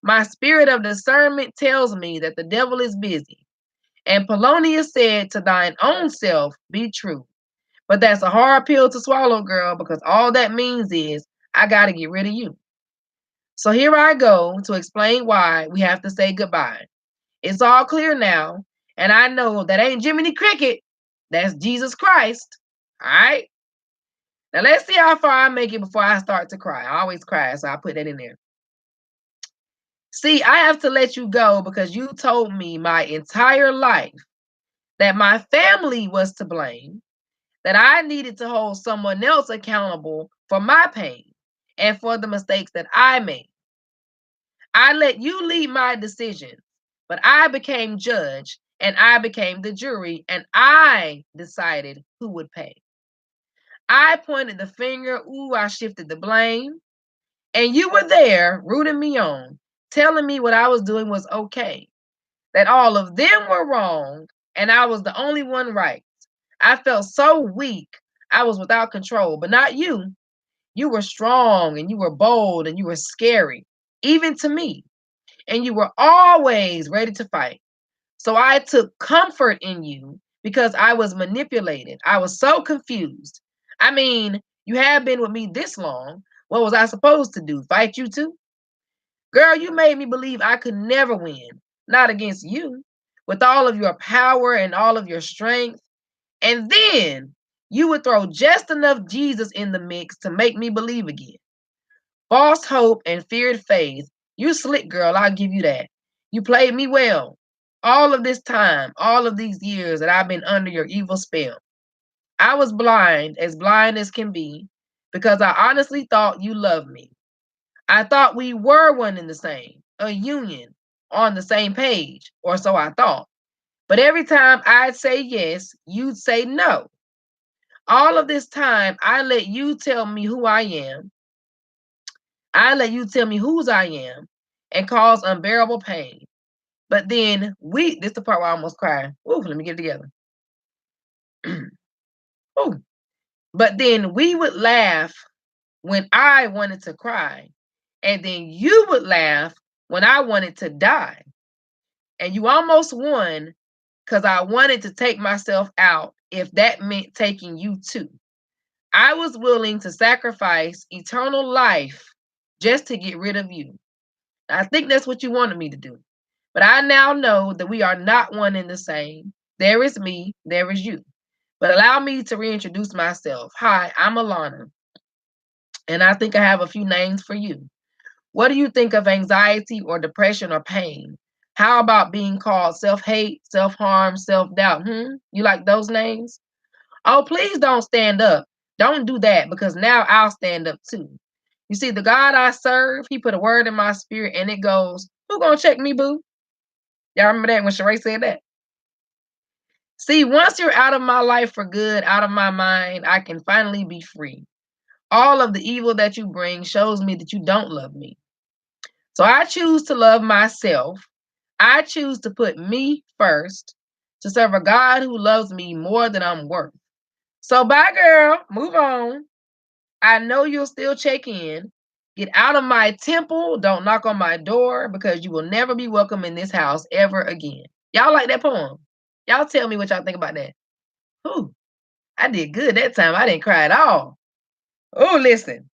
My spirit of discernment tells me that the devil is busy. And Polonius said, to thine own self be true. But that's a hard pill to swallow, girl, because all that means is I got to get rid of you. So here I go to explain why we have to say goodbye. It's all clear now. And I know that ain't Jiminy Cricket. That's Jesus Christ. All right. Now let's see how far I make it before I start to cry. I always cry, so I put that in there. See, I have to let you go because you told me my entire life that my family was to blame, that I needed to hold someone else accountable for my pain and for the mistakes that I made. I let you lead my decisions, but I became judge and I became the jury and I decided who would pay. I pointed the finger, ooh, I shifted the blame, and you were there rooting me on, telling me what I was doing was okay, that all of them were wrong and I was the only one right. I felt so weak. I was without control, but not you. You were strong and you were bold and you were scary, even to me. And you were always ready to fight. So I took comfort in you because I was manipulated. I was so confused. I mean, you have been with me this long. What was I supposed to do? Fight you too? Girl, you made me believe I could never win. Not against you. With all of your power and all of your strength. And then you would throw just enough Jesus in the mix to make me believe again. False hope and feared faith. You slick, girl, I'll give you that. You played me well. All of this time, all of these years that I've been under your evil spell. I was blind as can be, because I honestly thought you loved me. I thought we were one and the same, a union, on the same page, or so I thought. But every time I'd say yes, you'd say no. All of this time, I let you tell me who I am. I let you tell me whose I am and cause unbearable pain. But then this is the part where I almost cried. Ooh, let me get it together. Ooh. But then we would laugh when I wanted to cry. And then you would laugh when I wanted to die. And you almost won because I wanted to take myself out if that meant taking you too. I was willing to sacrifice eternal life just to get rid of you. I think that's what you wanted me to do. But I now know that we are not one and the same. There is me, there is you. But allow me to reintroduce myself. Hi, I'm Alana, and I think I have a few names for you. What do you think of anxiety or depression or pain? How about being called self-hate, self-harm, self-doubt? You like those names? Oh, please don't stand up. Don't do that, because now I'll stand up too. You see, the God I serve, he put a word in my spirit and it goes, who gonna check me, boo? Y'all remember that when Sheree said that? See, once you're out of my life for good, out of my mind, I can finally be free. All of the evil that you bring shows me that you don't love me. So I choose to love myself. I choose to put me first, to serve a God who loves me more than I'm worth. So bye, girl. Move on. I know you'll still check in. Get out of my temple. Don't knock on my door, because you will never be welcome in this house ever again. Y'all like that poem? Y'all tell me what y'all think about that. Whew, I did good that time. I didn't cry at all. Oh, listen.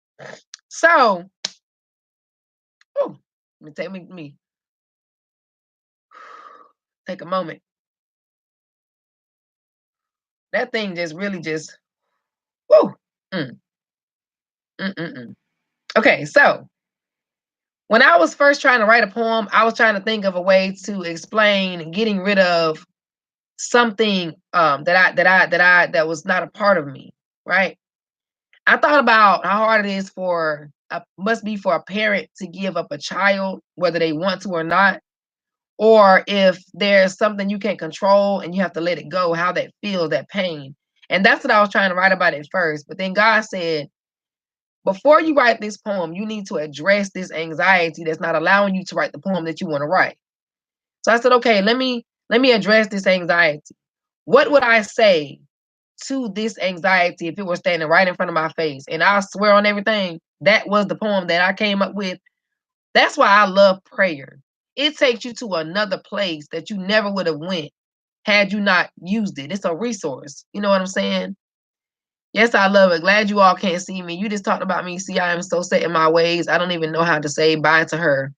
So, let me take a moment. That thing just really just, whoo. Mm, mm, mm, mm. Okay, so when I was first trying to write a poem, I was trying to think of a way to explain getting rid of something that was not a part of me, right? I thought about how hard it is must be for a parent to give up a child, whether they want to or not, or if there's something you can't control and you have to let it go, how that feels, that pain. And that's what I was trying to write about at first. But then God said, before you write this poem, you need to address this anxiety that's not allowing you to write the poem that you want to write. So I said, okay, let me address this anxiety. What would I say to this anxiety if it were standing right in front of my face? And I swear on everything, that was the poem that I came up with. That's why I love prayer. It takes you to another place that you never would have went had you not used it. It's a resource. You know what I'm saying? Yes, I love it. Glad you all can't see me. You just talked about me. See, I am so set in my ways. I don't even know how to say bye to her.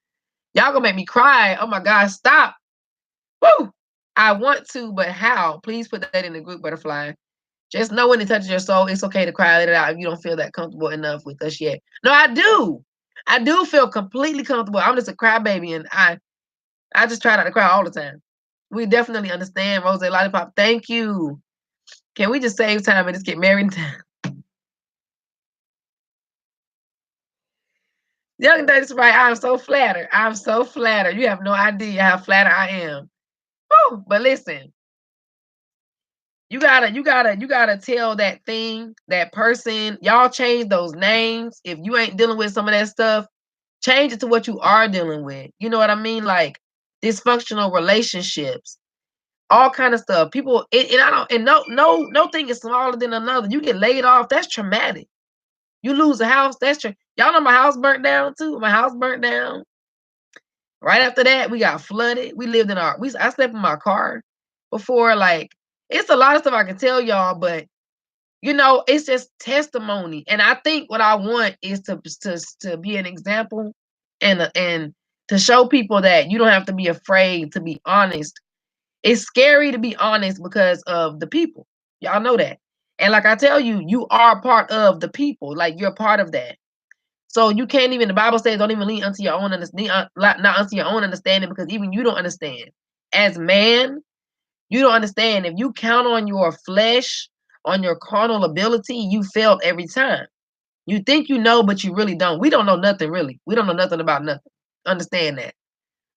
Y'all gonna make me cry. Oh my God, stop. Woo! I want to, but how? Please put that in the group, Butterfly. Just know when it touches your soul, it's okay to cry. Let it out if you don't feel that comfortable enough with us yet. No, I do. I do feel completely comfortable. I'm just a crybaby, and I just try not to cry all the time. We definitely understand, Rose Lollipop. Thank you. Can we just save time and just get married? Young Daddy's right. I'm so flattered. I'm so flattered. You have no idea how flattered I am. Woo! But listen, you gotta tell that thing, that person, y'all change those names. If you ain't dealing with some of that stuff, change it to what you are dealing with. You know what I mean? Like dysfunctional relationships. all kind of stuff. People, and I don't, and no thing is smaller than another. You get laid off, that's traumatic. You lose a house, that's y'all know my house burnt down too. My house burnt down. Right after that, we got flooded. We lived in I slept in my car before. Like, it's a lot of stuff I can tell y'all, but it's just testimony. And I think what I want is to be an example and to show people that you don't have to be afraid to be honest. It's scary to be honest because of the people. Y'all know that. And like I tell you, you are part of the people. Like, you're part of that. So you can't even, the Bible says, don't even lean unto your own understanding, not unto your own understanding, because even you don't understand. As man, you don't understand. If you count on your flesh, on your carnal ability, you failed every time. You think you know, but you really don't. We don't know nothing, really. We don't know nothing about nothing. Understand that.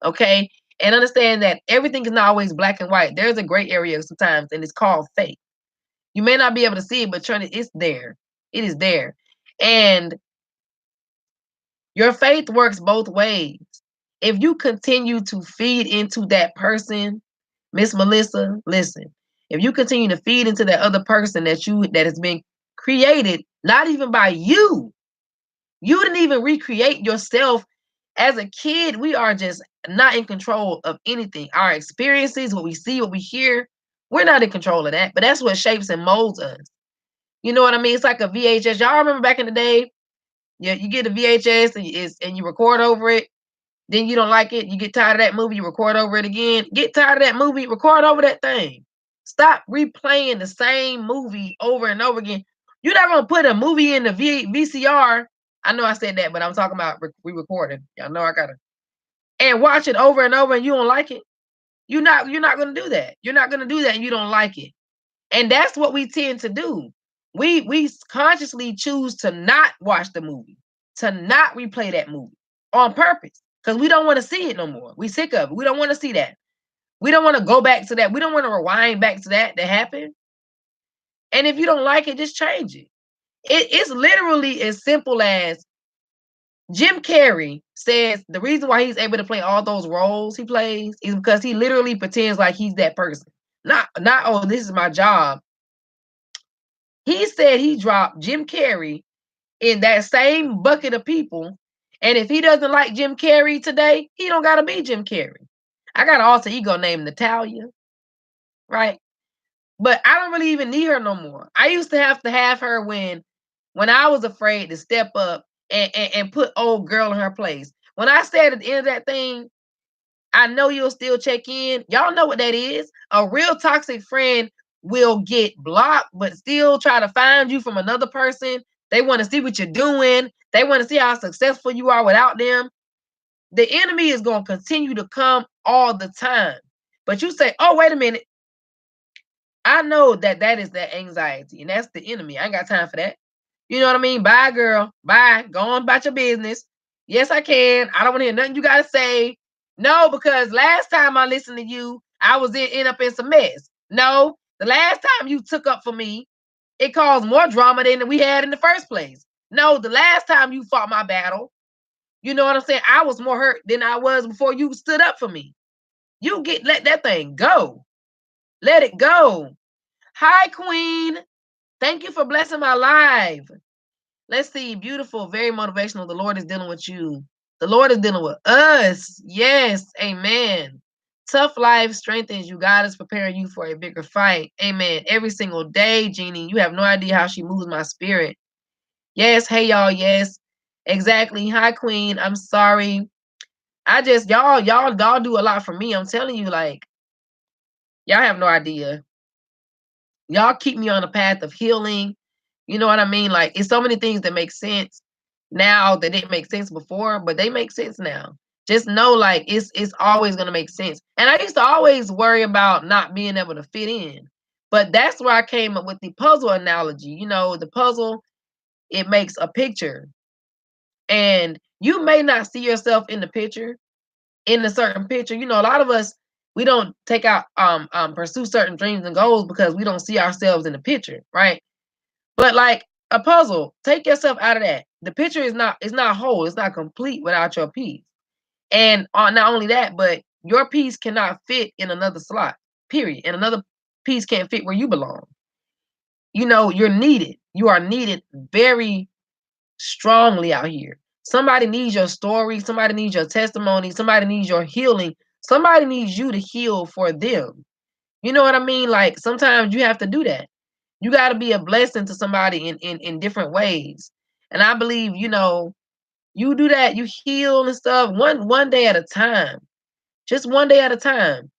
Okay? And understand that everything is not always black and white. There's a gray area sometimes, and it's called faith. You may not be able to see it, but it's there. It is there. And your faith works both ways. If you continue to feed into that person, Miss Melissa, listen. If you continue to feed into that other person that has been created, not even by you, you didn't even recreate yourself. As a kid, we are just not in control of anything. Our experiences, what we see, what we hear, we're not in control of that. But that's what shapes and molds us. You know what I mean? It's like a VHS. Y'all remember back in the day? Yeah, you get a VHS and you record over it. Then you don't like it. You get tired of that movie. You record over it again. Get tired of that movie. Record over that thing. Stop replaying the same movie over and over again. You're not gonna put a movie in the VCR. I know I said that, but I'm talking about re-recording. Y'all know I gotta and watch it over and over, and you don't like it. You're not gonna do that. You're not gonna do that, and you don't like it. And that's what we tend to do. We consciously choose to not watch the movie, to not replay that movie on purpose, because we don't want to see it no more. We sick of it. We don't want to see that. We don't want to go back to that. We don't want to rewind back to that happened. And if you don't like it, just change it. It's literally as simple as Jim Carrey says the reason why he's able to play all those roles he plays is because he literally pretends like he's that person. Not, oh, this is my job. He said he dropped Jim Carrey in that same bucket of people. And if he doesn't like Jim Carrey today, he don't gotta be Jim Carrey. I got an alter ego named Natalia, right? But I don't really even need her no more. I used to have her when I was afraid to step up and put old girl in her place. When I said at the end of that thing, I know you'll still check in. Y'all know what that is. A real toxic friend will get blocked, but still try to find you from another person. They want to see what you're doing. They want to see how successful you are without them. The enemy is going to continue to come all the time. But you say, oh, wait a minute. I know that is that anxiety, and that's the enemy. I ain't got time for that. You know what I mean? Bye, girl. Bye. Go on about your business. Yes, I can. I don't want to hear nothing you got to say. No, because last time I listened to you, I was end up in some mess. No, the last time you took up for me, it caused more drama than we had in the first place. No, the last time you fought my battle, you know what I'm saying? I was more hurt than I was before you stood up for me. Let that thing go. Let it go. Hi, Queen. Thank you for blessing my life. Let's see. Beautiful, very motivational. The Lord is dealing with you. The Lord is dealing with us. Yes. Amen. Tough life strengthens you. God is preparing you for a bigger fight. Amen. Every single day, Jeannie. You have no idea how she moves my spirit. Yes. Hey, y'all. Yes. Exactly. Hi, Queen. I'm sorry. I just, y'all do a lot for me. I'm telling you, like, y'all have no idea. Y'all keep me on a path of healing. You know what I mean? Like, it's so many things that make sense now that didn't make sense before, but they make sense now. Just know, like, it's always gonna make sense. And I used to always worry about not being able to fit in. But that's where I came up with the puzzle analogy. You know, the puzzle, it makes a picture. And you may not see yourself in the picture, in a certain picture. You know, a lot of us, we don't take out pursue certain dreams and goals because we don't see ourselves in the picture, right? But like a puzzle, take yourself out of that. The picture is not whole, it's not complete without your piece. And not only that, but your piece cannot fit in another slot. period. And another piece can't fit where you belong. You know, you're needed. You are needed very strongly out here. Somebody needs your story. Somebody needs your testimony. Somebody needs your healing. Somebody needs you to heal for them. You know what I mean? Like sometimes you have to do that. You got to be a blessing to somebody in different ways. And I believe, you know, you do that, you heal and stuff one day at a time. Just one day at a time.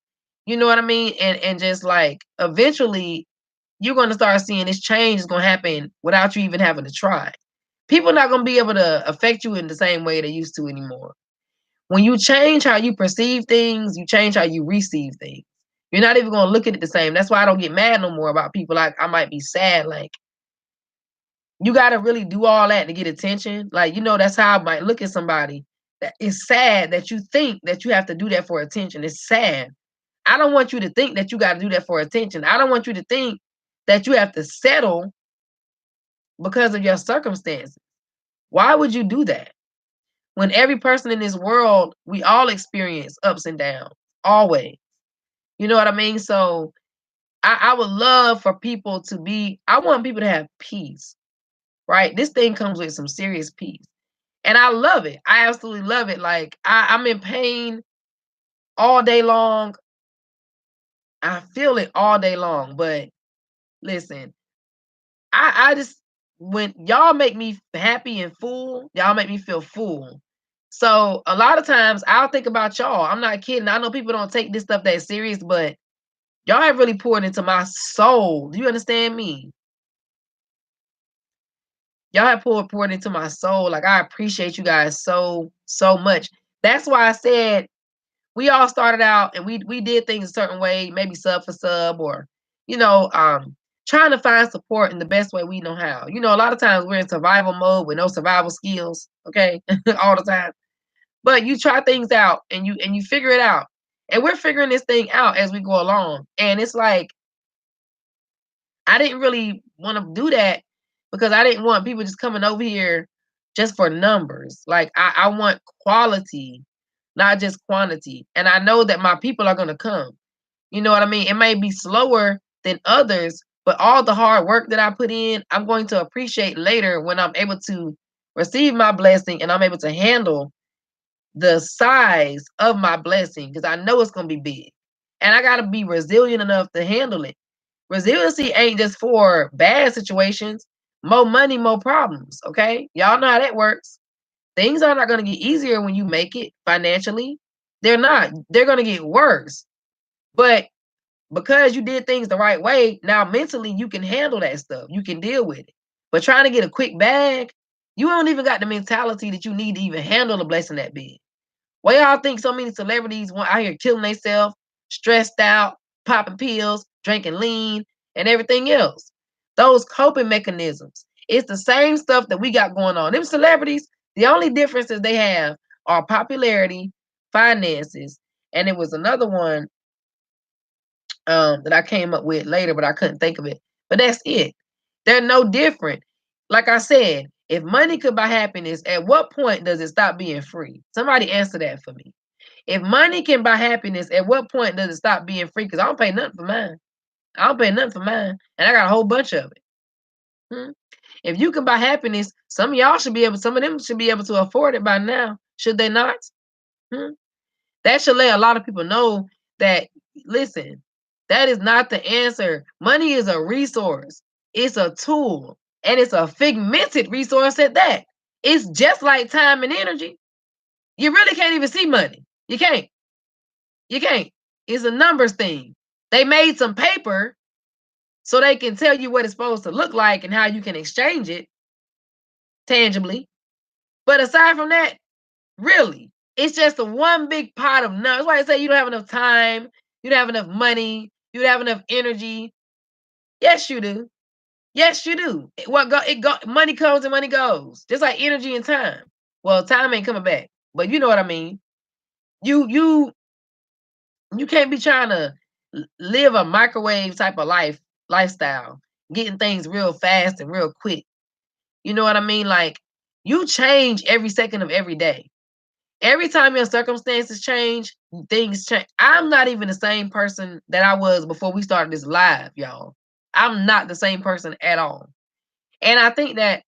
You know what I mean? And just like eventually you're going to start seeing this change is going to happen without you even having to try. People are not going to be able to affect you in the same way they used to anymore. When you change how you perceive things, you change how you receive things. You're not even going to look at it the same. That's why I don't get mad no more about people. Like I might be sad. Like you got to really do all that to get attention. Like, you know, that's how I might look at somebody. That it's sad that you think that you have to do that for attention. It's sad. I don't want you to think that you got to do that for attention. I don't want you to think that you have to settle because of your circumstances. Why would you do that? When every person in this world, we all experience ups and downs, always. You know what I mean? So I would love for people to be, I want people to have peace, right? This thing comes with some serious peace. And I love it. I absolutely love it. Like I'm in pain all day long. I feel it all day long. But listen, I just when y'all make me happy and full, y'all make me feel full. So a lot of times I'll think about y'all. I'm not kidding. I know people don't take this stuff that serious, but y'all have really poured into my soul. Do you understand me? Y'all have poured into my soul. Like I appreciate you guys so much. That's why I said we all started out and we did things a certain way, maybe sub for sub or you know, trying to find support in the best way we know how. You know, a lot of times we're in survival mode with no survival skills, okay, all the time. But you try things out and you figure it out. And we're figuring this thing out as we go along. And it's like I didn't really want to do that because I didn't want people just coming over here just for numbers. Like I want quality, not just quantity. And I know that my people are gonna come. You know what I mean? It may be slower than others, but all the hard work that I put in, I'm going to appreciate later when I'm able to receive my blessing and I'm able to handle the size of my blessing because I know it's gonna be big. And I gotta be resilient enough to handle it. Resiliency ain't just for bad situations. More money, more problems. Okay. Y'all know how that works. Things are not going to get easier when you make it financially. They're not. They're going to get worse. But because you did things the right way, now mentally you can handle that stuff. You can deal with it. But trying to get a quick bag, you don't even got the mentality that you need to even handle a blessing that big. Why y'all think so many celebrities want out here killing themselves, stressed out, popping pills, drinking lean, and everything else? Those coping mechanisms. It's the same stuff that we got going on. Them celebrities, the only differences they have are popularity, finances, and it was another one that I came up with later, but I couldn't think of it. But that's it. They're no different. Like I said, if money could buy happiness, at what point does it stop being free? Somebody answer that for me. If money can buy happiness, at what point does it stop being free? Because I don't pay nothing for mine. I don't pay nothing for mine. And I got a whole bunch of it. Hmm? If you can buy happiness, some of y'all should be able, some of them should be able to afford it by now. Should they not? Hmm? That should let a lot of people know that, listen, that is not the answer. Money is a resource. It's a tool. And it's a figmented resource at that. It's just like time and energy. You really can't even see money. You can't. You can't. It's a numbers thing. They made some paper so they can tell you what it's supposed to look like and how you can exchange it tangibly. But aside from that, really, it's just a one big pot of numbers. That's why I say you don't have enough time, you don't have enough money, you don't have enough energy. Yes, you do. Yes, you do. Money comes and money goes, just like energy and time. Well, time ain't coming back, but you know what I mean. You you can't be trying to live a microwave type of lifestyle, getting things real fast and real quick. You know what I mean? Like you change every second of every day. Every time your circumstances change, things change. I'm not even the same person that I was before we started this live, y'all. I'm not the same person at all. And I think that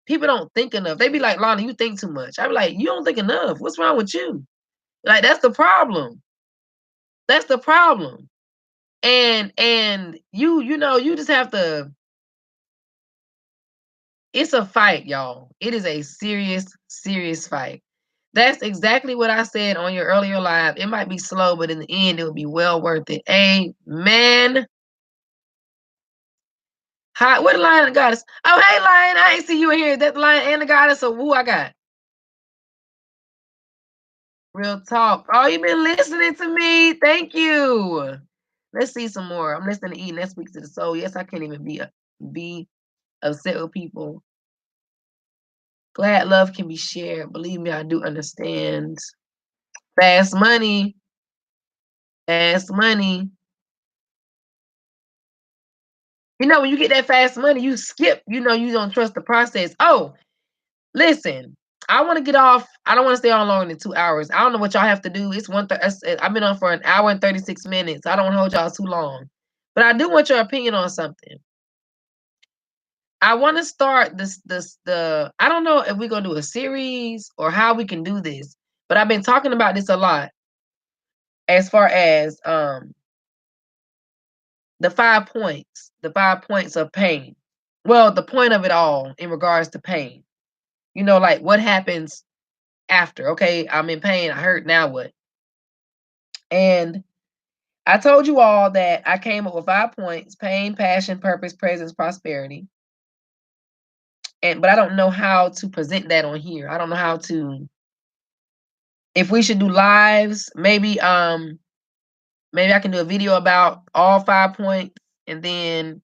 people don't think enough. They be like, Lana, you think too much. I be like, you don't think enough. What's wrong with you? Like, that's the problem. That's the problem. And you know, you just have to, it's a fight, y'all. It is a serious, serious fight. That's exactly what I said on your earlier live. It might be slow, but in the end, it will be well worth it. Amen. Hi, what the lion and the goddess? Oh, hey, lion. I ain't see you in here. Is that the lion and the goddess? Or who I got? Real talk. Oh, you've been listening to me. Thank you. Let's see some more. I'm listening to Eating That Speaks to the Soul. Yes, I can't even be upset with people. Glad love can be shared. Believe me, I do understand. Fast money. Fast money. You know, when you get that fast money, you skip. You know, you don't trust the process. Oh, listen. I want to get off. I don't want to stay on longer than 2 hours. I don't know what y'all have to do. It's I've been on for an hour and 36 minutes. I don't want to hold y'all too long. But I do want your opinion on something. I want to start the I don't know if we're gonna do a series or how we can do this, but I've been talking about this a lot as far as the 5 points of pain. Well, the point of it all in regards to pain. You know, like what happens after. Okay, I'm in pain, I hurt, now what? And I told you all that I came up with 5 points: pain, passion, purpose, presence, prosperity. But I don't know how to present that on here. I don't know how to, if we should do lives, maybe maybe I can do a video about all 5 points, and then,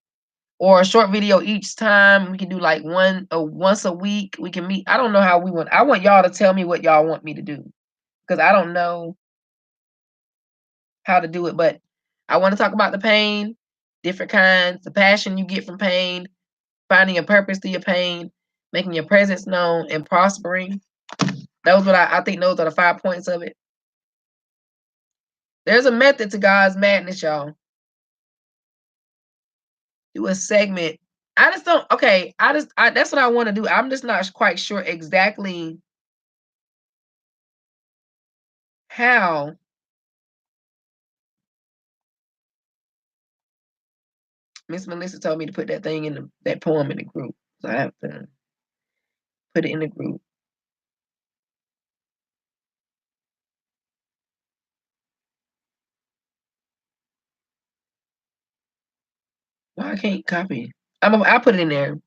or a short video each time. We can do like once a week. We can meet. I don't know how we want. I want y'all to tell me what y'all want me to do, because I don't know how to do it. But I want to talk about the pain, different kinds, the passion you get from pain, finding a purpose through your pain, making your presence known, and prospering. Those what I think those are the 5 points of it. There's a method to God's madness, y'all. Do a segment. I just don't. Okay, that's what I want to do. I'm just not quite sure exactly how. Miss Melissa told me to put that thing in that poem in the group, so I have to put it in the group. Why I can't copy? I'll put it in there.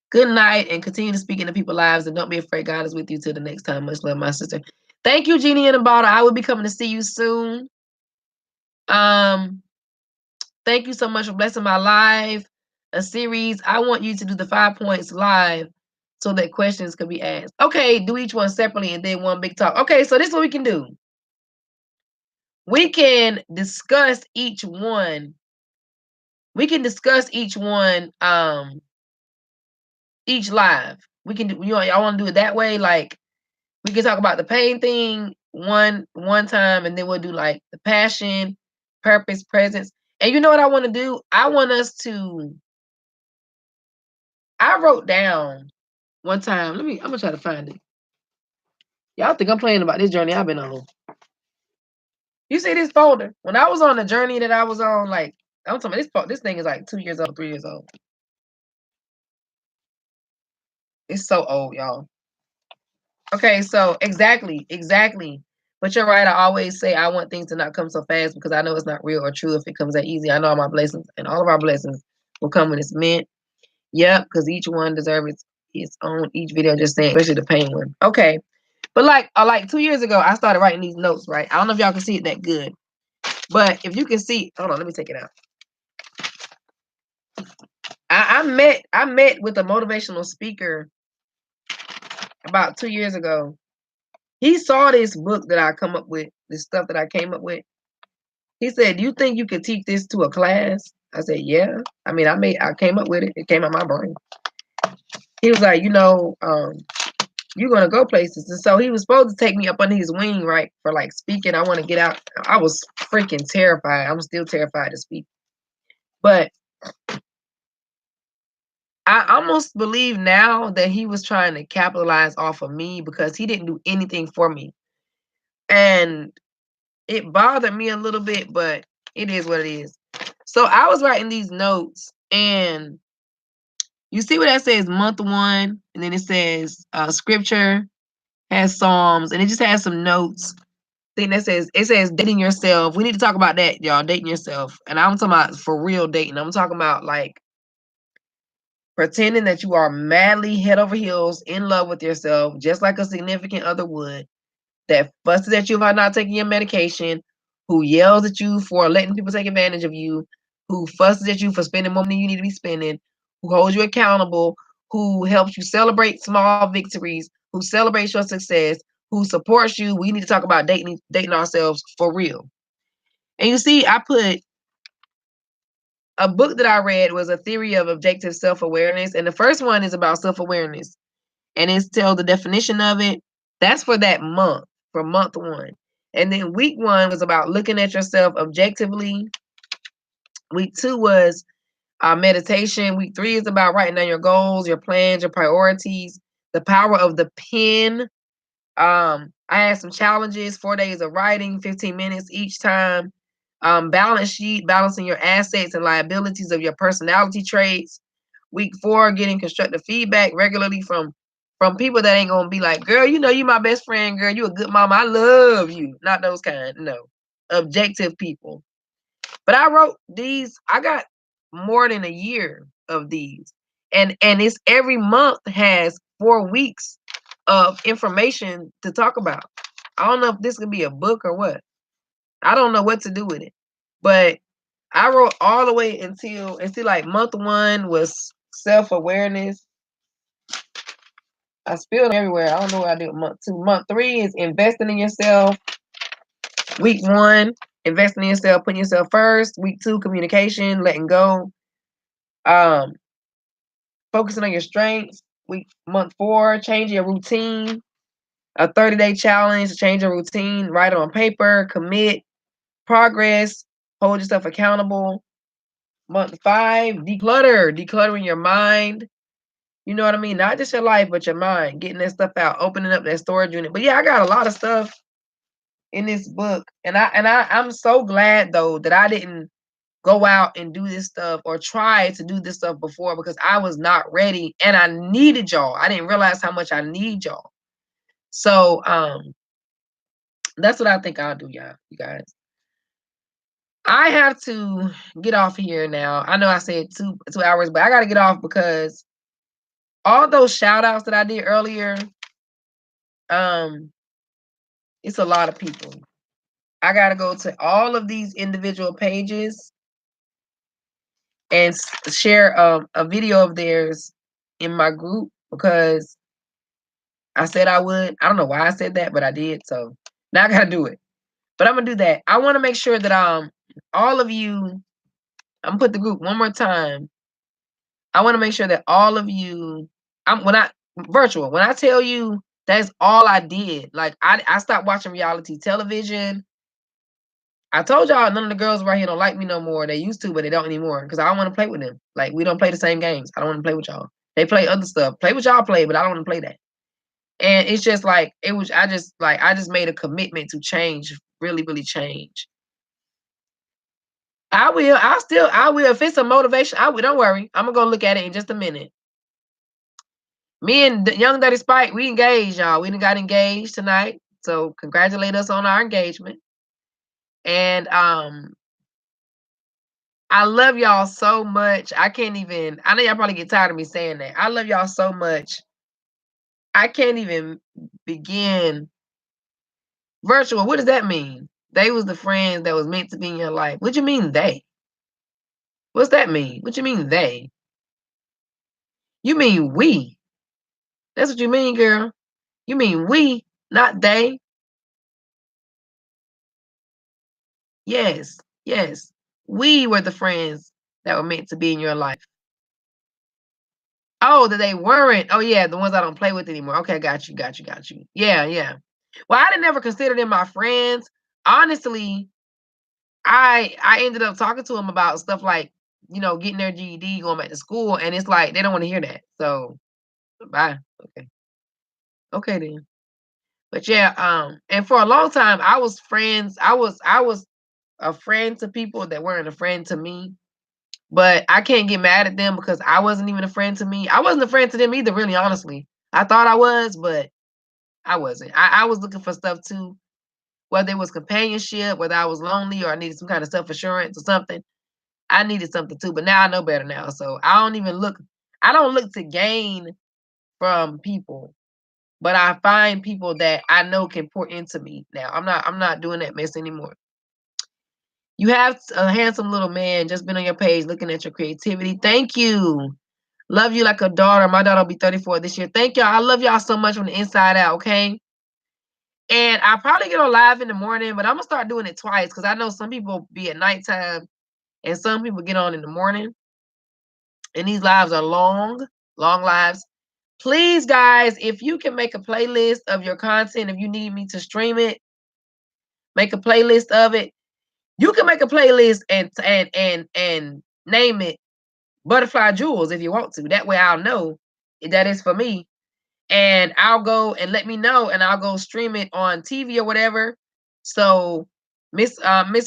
Good night, and continue to speak into people's lives, and don't be afraid. God is with you till the next time. Much love, my sister. Thank you, Jeannie in the bottle. I will be coming to see you soon. Thank you so much for blessing my live, a series. I want you to do the 5 points live so that questions can be asked. Okay, do each one separately and then one big talk. Okay, so this is what we can do. We can discuss each one. We can discuss each one, each live. We can do, y'all want to do it that way? Like, we can talk about the pain thing one time, and then we'll do like the passion, purpose, presence. And you know what I want to do? I want us to, I wrote down one time. I'm gonna try to find it. Y'all think I'm playing about this journey I've been on. You see this folder? When I was on the journey that I was on, like, I'm talking about this thing is like 2 years old, 3 years old. It's so old, y'all. Okay, so exactly. But you're right. I always say I want things to not come so fast because I know it's not real or true if it comes that easy. I know all my blessings and all of our blessings will come when it's meant. Yep, because each one deserves its own. Each video just saying, especially the pain one. Okay, but like 2 years ago, I started writing these notes. Right, I don't know if y'all can see it that good, but if you can see, hold on, let me take it out. I met with a motivational speaker about 2 years ago. He saw this book that I come up with, this stuff that I came up with. He said, "Do you think you could teach this to a class?" I said, "Yeah." I mean, I came up with it. It came out my brain. He was like, You're gonna go places. And so he was supposed to take me up under his wing, right, for like speaking. I want to get out. I was freaking terrified. I'm still terrified to speak. But I almost believe now that he was trying to capitalize off of me because he didn't do anything for me. And it bothered me a little bit, but it is what it is. So I was writing these notes, and you see what that says, month one, and then it says scripture, has Psalms, and it just has some notes. Thing that says, it says dating yourself. We need to talk about that, y'all. Dating yourself. And I'm talking about for real dating. I'm talking about like pretending that you are madly head over heels in love with yourself, just like a significant other would, that fusses at you about not taking your medication, who yells at you for letting people take advantage of you, who fusses at you for spending more money you need to be spending, who holds you accountable, who helps you celebrate small victories, who celebrates your success, who supports you. We need to talk about dating ourselves for real. And you see, I put a book that I read was A Theory of Objective Self-Awareness. And the first one is about self-awareness. And it's tell the definition of it. That's for that month, for month one. And then week one was about looking at yourself objectively. Week two was meditation. Week three is about writing down your goals, your plans, your priorities, the power of the pen. I had some challenges, 4 days of writing, 15 minutes each time. Balance sheet, balancing your assets and liabilities of your personality traits. Week four, getting constructive feedback regularly from people that ain't gonna be like, girl, you know you my best friend, girl, you a good mom, I love you. Not those kind, no. Objective people. But I wrote these, I got more than a year of these. And it's every month has 4 weeks of information to talk about. I don't know if this could be a book or what. I don't know what to do with it. But I wrote all the way until like month one was self-awareness. I spilled everywhere. I don't know what I did with month two. Month three is investing in yourself. Week one, investing in yourself, putting yourself first. Week two, communication, letting go. Um, Focusing on your strengths. Month four, changing your routine. A 30-day challenge to change your routine. Write it on paper. Commit. Progress. Hold yourself accountable. Month five, decluttering your mind. You know what I mean? Not just your life, but your mind. Getting that stuff out, opening up that storage unit. But yeah, I got a lot of stuff in this book, and I'm so glad though that I didn't go out and do this stuff or try to do this stuff before, because I was not ready and I needed y'all. I didn't realize how much I need y'all. So that's what I think I'll do, y'all. You guys. I have to get off here now. I know I said 2 hours, but I gotta get off because all those shout outs that I did earlier, it's a lot of people. I gotta go to all of these individual pages and share a video of theirs in my group, because I said I would. I don't know why I said that, but I did. So now I gotta do it. But I'm gonna do that. I want to make sure that all of you. I'm gonna put the group one more time. I want to make sure that all of you. When I tell you that's all I did. Like I stopped watching reality television. I told y'all none of the girls right here don't like me no more. They used to, but they don't anymore because I don't want to play with them. Like we don't play the same games. I don't want to play with y'all. They play other stuff. Play what y'all play, but I don't want to play that. And it's just like it was. I just made a commitment to change, really, really change. I will. I will. If it's a motivation, I will. Don't worry. I'm gonna go look at it in just a minute. Me and Young Dirty Spike, we engaged, y'all. We done got engaged tonight. So congratulate us on our engagement. And I love y'all so much. I can't even, I know y'all probably get tired of me saying that. I love y'all so much. I can't even begin. Virtual, what does that mean? They was the friends that was meant to be in your life. What you mean they? What's that mean? What you mean they? You mean we. That's what you mean, girl. You mean we, not they. Yes, yes. We were the friends that were meant to be in your life. Oh, that they weren't. Oh, yeah, the ones I don't play with anymore. Okay, got you, got you, got you. Yeah, yeah. Well, I didn't never consider them my friends. Honestly, I ended up talking to them about stuff like, getting their GED, going back to school, and it's like they don't want to hear that. So bye. Okay. Okay then. But yeah, and for a long time I was friends. I was a friend to people that weren't a friend to me. But I can't get mad at them because I wasn't even a friend to me. I wasn't a friend to them either, really, honestly. I thought I was, but I wasn't. I was looking for stuff too, whether it was companionship, whether I was lonely or I needed some kind of self-assurance or something. I needed something too, but now I know better now. So I don't look to gain from people, but I find people that I know can pour into me now. I'm not doing that mess anymore. You have a handsome little man just been on your page looking at your creativity. Thank you. Love you like a daughter. My daughter will be 34 this year. Thank y'all. I love y'all so much from the inside out, okay? And I probably get on live in the morning, but I'm gonna start doing it twice because I know some people be at nighttime and some people get on in the morning. And these lives are long, long lives. Please, guys, if you can make a playlist of your content, if you need me to stream it, make a playlist of it. You can make a playlist and name it Butterfly Jewels if you want to. That way I'll know that is for me. And I'll go and let me know and I'll go stream it on TV or whatever. So Miss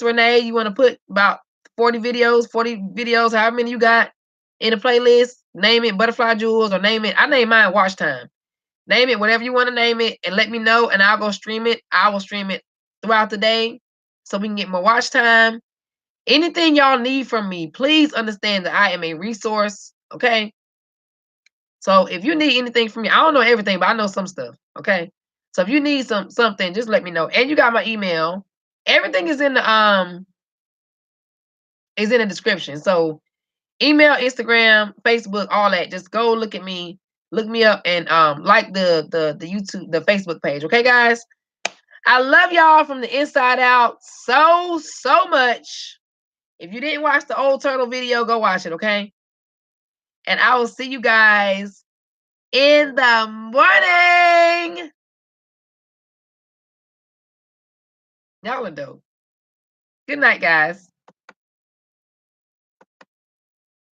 Renee, you want to put about 40 videos, however many you got in a playlist, name it Butterfly Jewels or name it, I name mine Watch Time. Name it whatever you want to name it and let me know and I'll go stream it. I will stream it throughout the day so we can get more watch time. Anything y'all need from me, please understand that I am a resource. Okay. So if you need anything from me, I don't know everything, but I know some stuff. Okay. So if you need something, just let me know. And you got my email. Everything is in the description. So email, Instagram, Facebook, all that. Just go look at me, look me up, and like the YouTube, the Facebook page. Okay, guys. I love y'all from the inside out so much. If you didn't watch the old turtle video, go watch it, okay? And I will see you guys in the morning. Y'all are dope. Good night, guys.